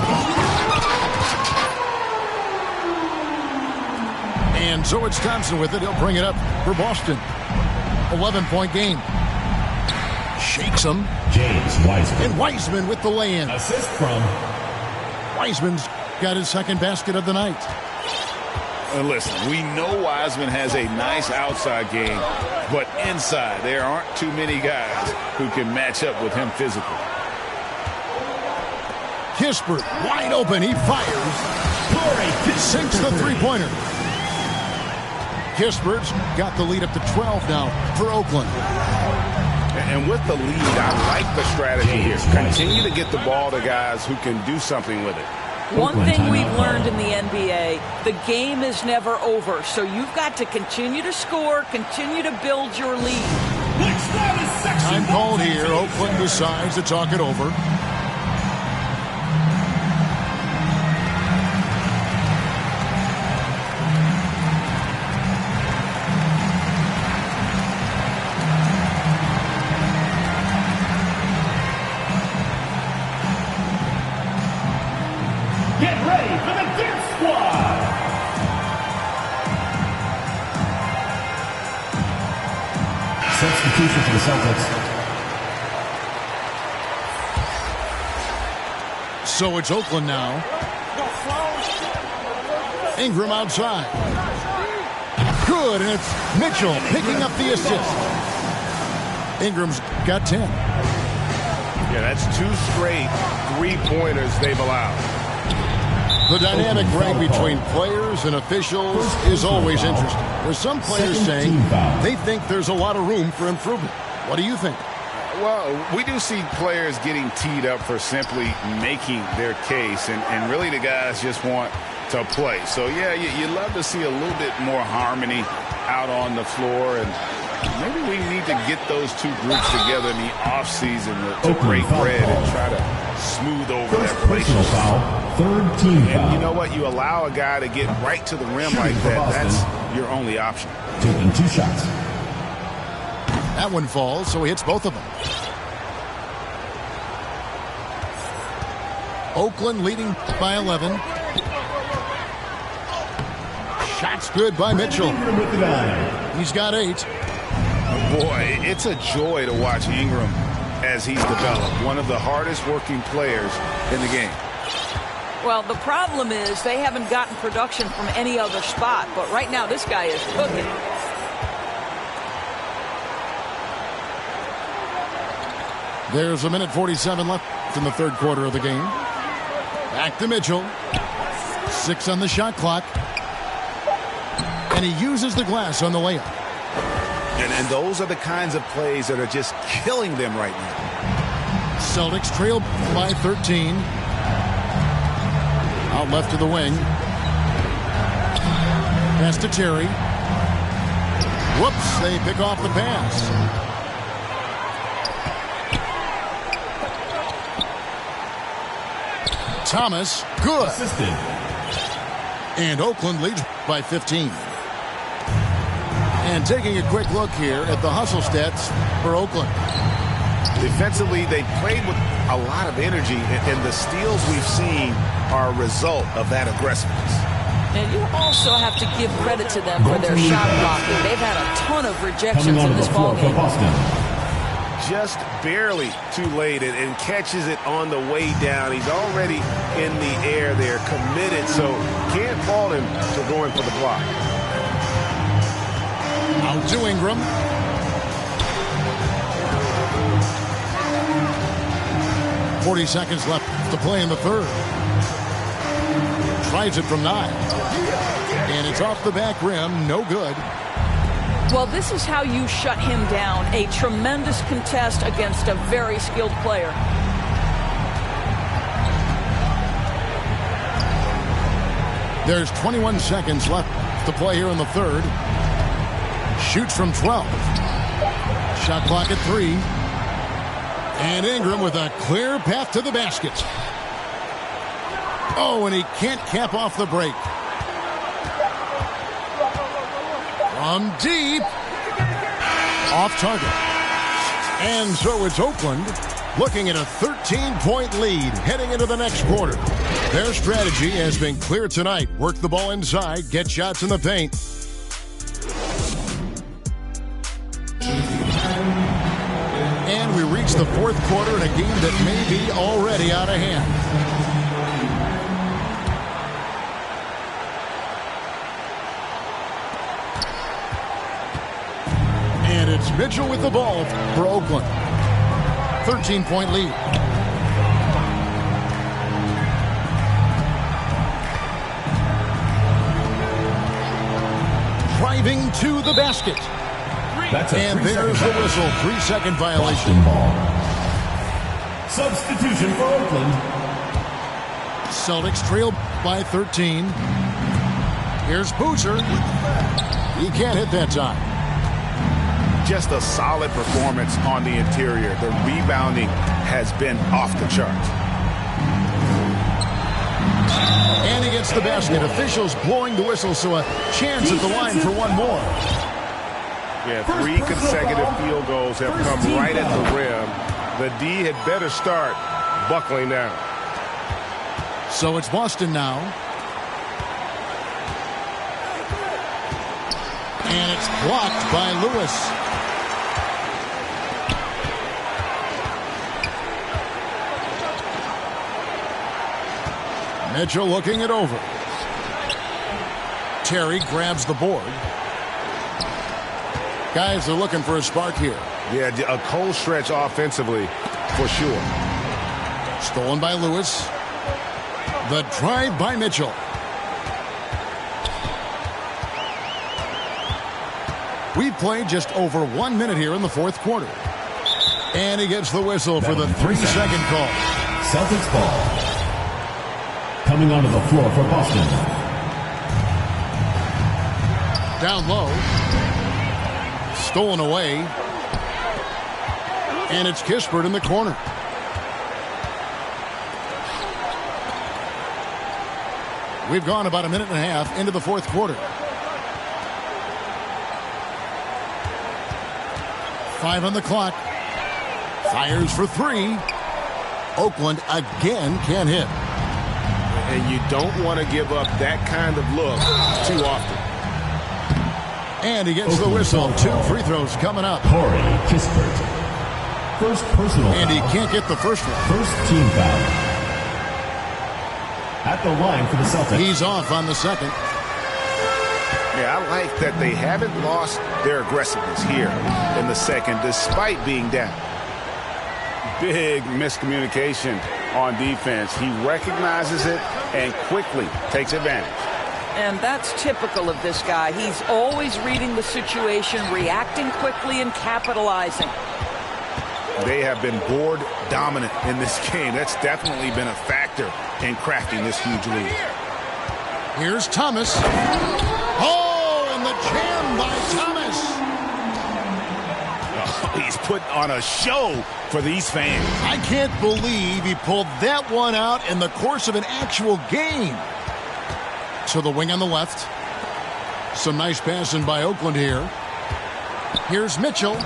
And so it's Thompson with it. He'll bring it up for Boston. 11-point game. Shakes him. James Wiseman. And Wiseman with the lay-in. Assist from. Wiseman's got his second basket of the night. And listen, we know Wiseman has a nice outside game, but inside there aren't too many guys who can match up with him physically. Kispert wide open. He fires. Sinks the three-pointer. Kispert's got the lead up to 12 now for Oakland. And with the lead, I like the strategy here. Continue to get the ball to guys who can do something with it. One thing we've learned in the NBA, the game is never over. So you've got to continue to score, continue to build your lead. Time called here. Oakland decides to talk it over. Substitution for the Celtics. So it's Oakland now. Ingram outside. Good, and it's Mitchell picking up the assist. Ingram's got 10. Yeah, that's 2 straight three-pointers they've allowed. The dynamic rank between players and officials is always interesting. There's some players saying they think there's a lot of room for improvement. What do you think? Well, we do see players getting teed up for simply making their case, and really the guys just want to play. So, yeah, you love to see a little bit more harmony out on the floor, and maybe we need to get those two groups together in the offseason to break bread and try to smooth over that relationship. Foul, third team foul. And you know what? You allow a guy to get right to the rim like that, that's your only option. Taking 2 shots. That one falls, so he hits both of them. Oakland leading by 11. Shots good by Mitchell. He's got 8. Boy, it's a joy to watch Ingram as he's developed. One of the hardest working players in the game. Well, the problem is they haven't gotten production from any other spot, but right now this guy is cooking. There's 1:47 left in the third quarter of the game. Back to Mitchell. 6 on the shot clock. And he uses the glass on the layup. And those are the kinds of plays that are just killing them right now. Celtics trail by 13. Out left to the wing. Pass to Terry. Whoops, they pick off the pass. Thomas, good. Assisted. And Oakland leads by 15. And taking a quick look here at the hustle stats for Oakland. Defensively, they played with a lot of energy, and the steals we've seen are a result of that aggressiveness. And you also have to give credit to them for their shot blocking. They've had a ton of rejections in this ballgame. Just barely too late and catches it on the way down. He's already in the air there, committed, so can't fault him for going for the block. Out to Ingram. .40 seconds left to play in the third. Tries it from 9. And it's off the back rim. No good. Well, this is how you shut him down. A tremendous contest against a very skilled player. There's 21 seconds left to play here in the third. Shoots from 12. Shot clock at 3. And Ingram with a clear path to the basket. Oh, and he can't cap off the break. From deep. Off target. And so it's Oakland looking at a 13-point lead heading into the next quarter. Their strategy has been clear tonight. Work the ball inside, get shots in the paint. And we reach the fourth quarter in a game that may be already out of hand. And it's Mitchell with the ball for Oakland. 13-point lead. Driving to the basket. And there's the whistle. 3-second violation. Ball. Substitution for Oakland. Celtics trail by 13. Here's Boozer. He can't hit that time. Just a solid performance on the interior. The rebounding has been off the charts. And he gets the basket. Officials blowing the whistle, so a chance at the line for one more. Yeah, 3 consecutive field goals have come right at the rim. The D had better start buckling down. So it's Boston now. And it's blocked by Lewis. Mitchell looking it over. Terry grabs the board. Guys are looking for a spark here. Yeah, a cold stretch offensively for sure. Stolen by Lewis. The drive by Mitchell. We've played just over 1 minute here in the fourth quarter. And he gets the whistle for the 3-second call. Celtics ball. Coming onto the floor for Boston. Down low. Stolen away. And it's Kispert in the corner. We've gone about a minute and a half into the fourth quarter. 5 on the clock. Fires for 3. Oakland again can't hit. And you don't want to give up that kind of look too often. And he gets the whistle. 2 free throws coming up. Corey Kispert. First personal And foul. he can't get the first one. First team foul. At the line for the Celtics. He's off on the second. Yeah, I like that they haven't lost their aggressiveness here in the second despite being down. Big miscommunication on defense. He recognizes it and quickly takes advantage. And that's typical of this guy. He's always reading the situation, reacting quickly, and capitalizing. They have been board dominant in this game. That's definitely been a factor in crafting this huge lead. Here's Thomas. Oh, and the jam by Thomas. Oh, he's put on a show for these fans. I can't believe he pulled that one out in the course of an actual game. To the wing on the left. Some nice passing by Oakland here. Here's Mitchell.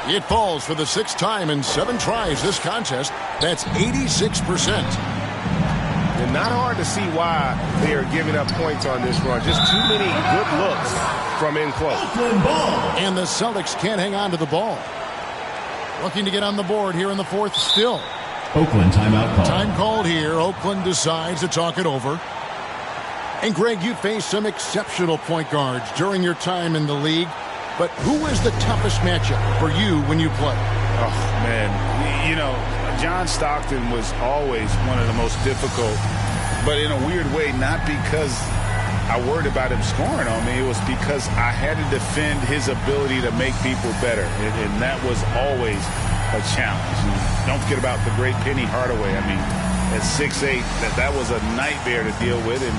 It falls for the 6th time in 7 tries this contest. That's 86%. And not hard to see why they are giving up points on this run. Just too many good looks from in close. And the Celtics can't hang on to the ball. Looking to get on the board here in the fourth still. Oakland timeout call. Time called here. Oakland decides to talk it over. And Greg, you faced some exceptional point guards during your time in the league. But who was the toughest matchup for you when you played? Oh, man. You know, John Stockton was always one of the most difficult, but in a weird way, not because I worried about him scoring on me. It was because I had to defend his ability to make people better, and that was always a challenge. And don't forget about the great Penny Hardaway. I mean, at 6'8", that was a nightmare to deal with. And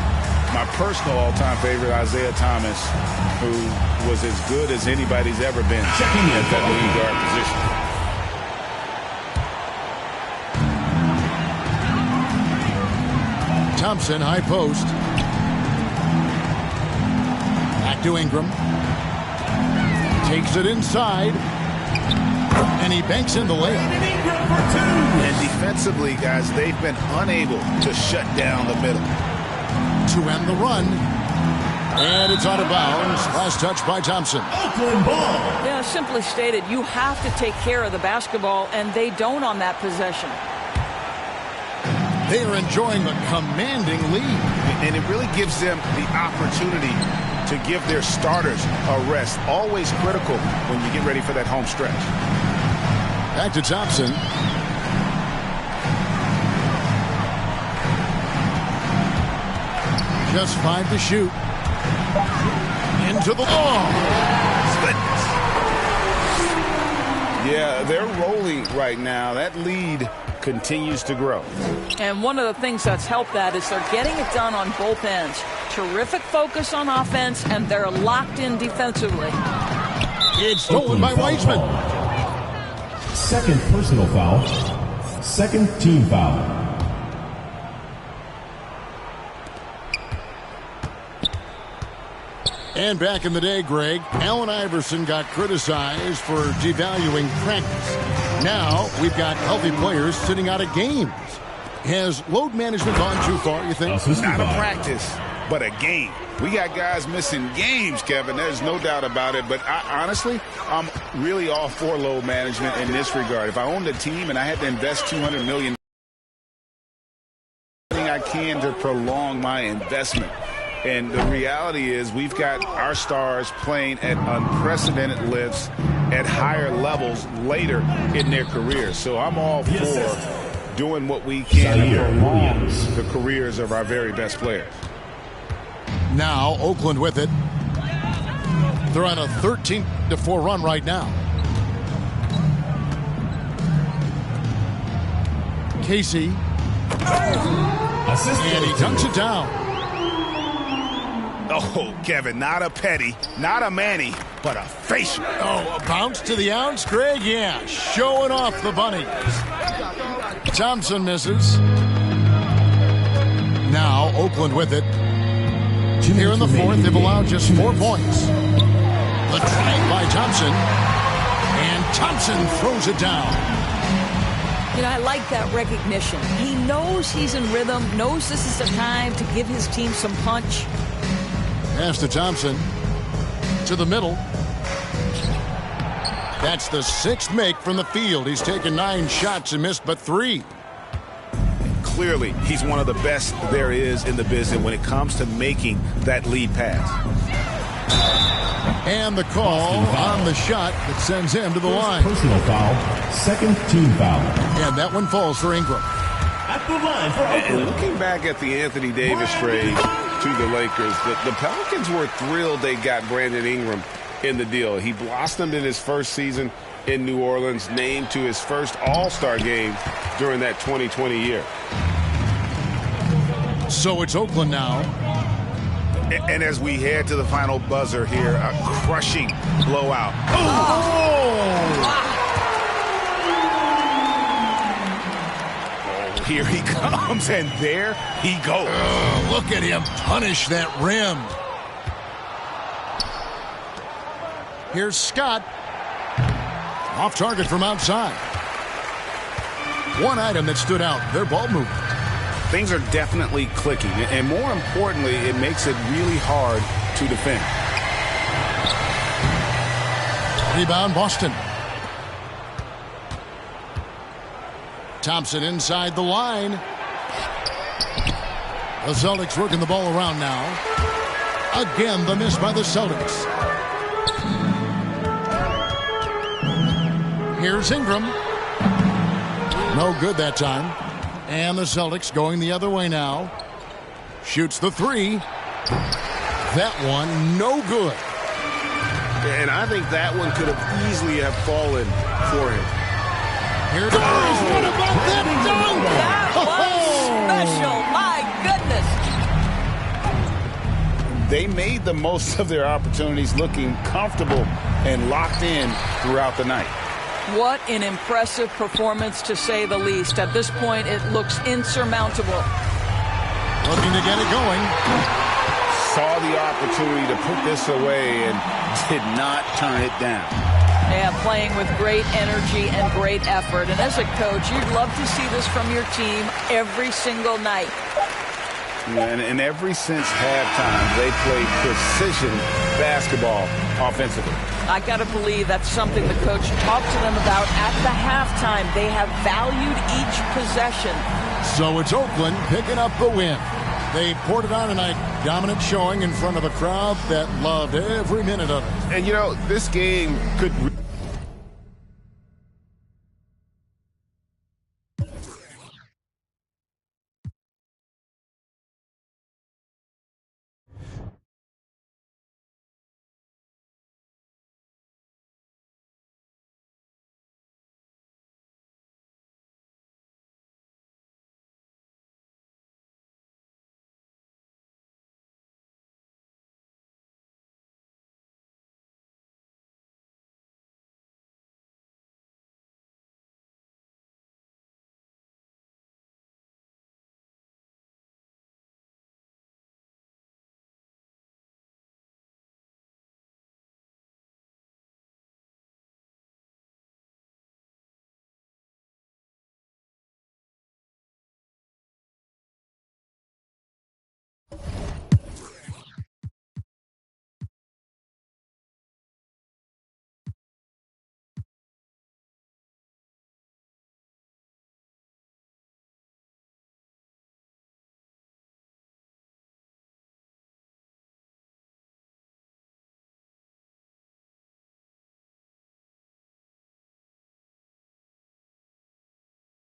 my personal all-time favorite, Isaiah Thomas, who was as good as anybody's ever been at that lead guard position. Thompson, high post. Back to Ingram. Takes it inside. And he banks in the layup. And defensively, guys, they've been unable to shut down the middle. To end the run. And it's out of bounds. Last touch by Thompson. Yeah, simply stated, you have to take care of the basketball, and they don't on that possession. They are enjoying a commanding lead. And it really gives them the opportunity to give their starters a rest. Always critical when you get ready for that home stretch. Back to Thompson. Just 5 to shoot. Into the Goodness. Yeah, they're rolling right now. That lead continues to grow. And one of the things that's helped that is they're getting it done on both ends. Terrific focus on offense, and they're locked in defensively. It's stolen by Weissman. Second personal foul. Second team foul. And back in the day, Greg, Allen Iverson got criticized for devaluing practice. Now we've got healthy players sitting out of games. Has load management gone too far, you think? Not a practice, but a game. We got guys missing games, Kevin. There's no doubt about it. But honestly, I'm really all for load management in this regard. If I owned a team and I had to invest $200 million, I can to prolong my investment. And the reality is we've got our stars playing at unprecedented lifts at higher levels later in their careers. So I'm all for doing what we can to prolong the careers of our very best players. Now Oakland with it. They're on a 13-4 run right now. Casey. And he dunks it down. Oh, Kevin, not a Petty, not a Manny, but a facial. Oh, a bounce to the ounce, Greg? Yeah, showing off the bunnies. Thompson misses. Now Oakland with it. Here in the fourth, they've allowed just 4 points. The drive by Thompson. And Thompson throws it down. You know, I like that recognition. He knows he's in rhythm, knows this is the time to give his team some punch. Pass to Thompson. To the middle. That's the 6th make from the field. He's taken 9 shots and missed but 3. Clearly, he's one of the best there is in the business when it comes to making that lead pass. And the call on the shot that sends him to the line. Personal foul. Second team foul. And that one falls for Ingram. At the line for Oakland. And looking back at the Anthony Davis trade to the Lakers, the Pelicans were thrilled they got Brandon Ingram in the deal. He blossomed in his first season in New Orleans, named to his first All-Star game during that 2020 year. So it's Oakland now. And as we head to the final buzzer here, a crushing blowout. Here he comes, and there he goes. Look at him punish that rim. Here's Scott. Off target from outside. One item that stood out, their ball movement. Things are definitely clicking, and more importantly, it makes it really hard to defend. Rebound, Boston. Thompson inside the line. The Celtics working the ball around now. Again, the miss by the Celtics. Here's Ingram. No good that time. And the Celtics going the other way now. Shoots the 3. That one, no good. And I think that one could have easily have fallen for him. Here it is. What about that dunk? That was special. My goodness. They made the most of their opportunities, looking comfortable and locked in throughout the night. What an impressive performance, to say the least. At this point, it looks insurmountable. Looking to get it going. Saw the opportunity to put this away and did not turn it down. Yeah, playing with great energy and great effort. And as a coach, you'd love to see this from your team every single night. And ever since halftime, they played precision basketball offensively. I got to believe that's something the coach talked to them about at the halftime. They have valued each possession. So it's Oakland picking up the win. They poured it on tonight. Dominant showing in front of a crowd that loved every minute of it. And, you know, this game could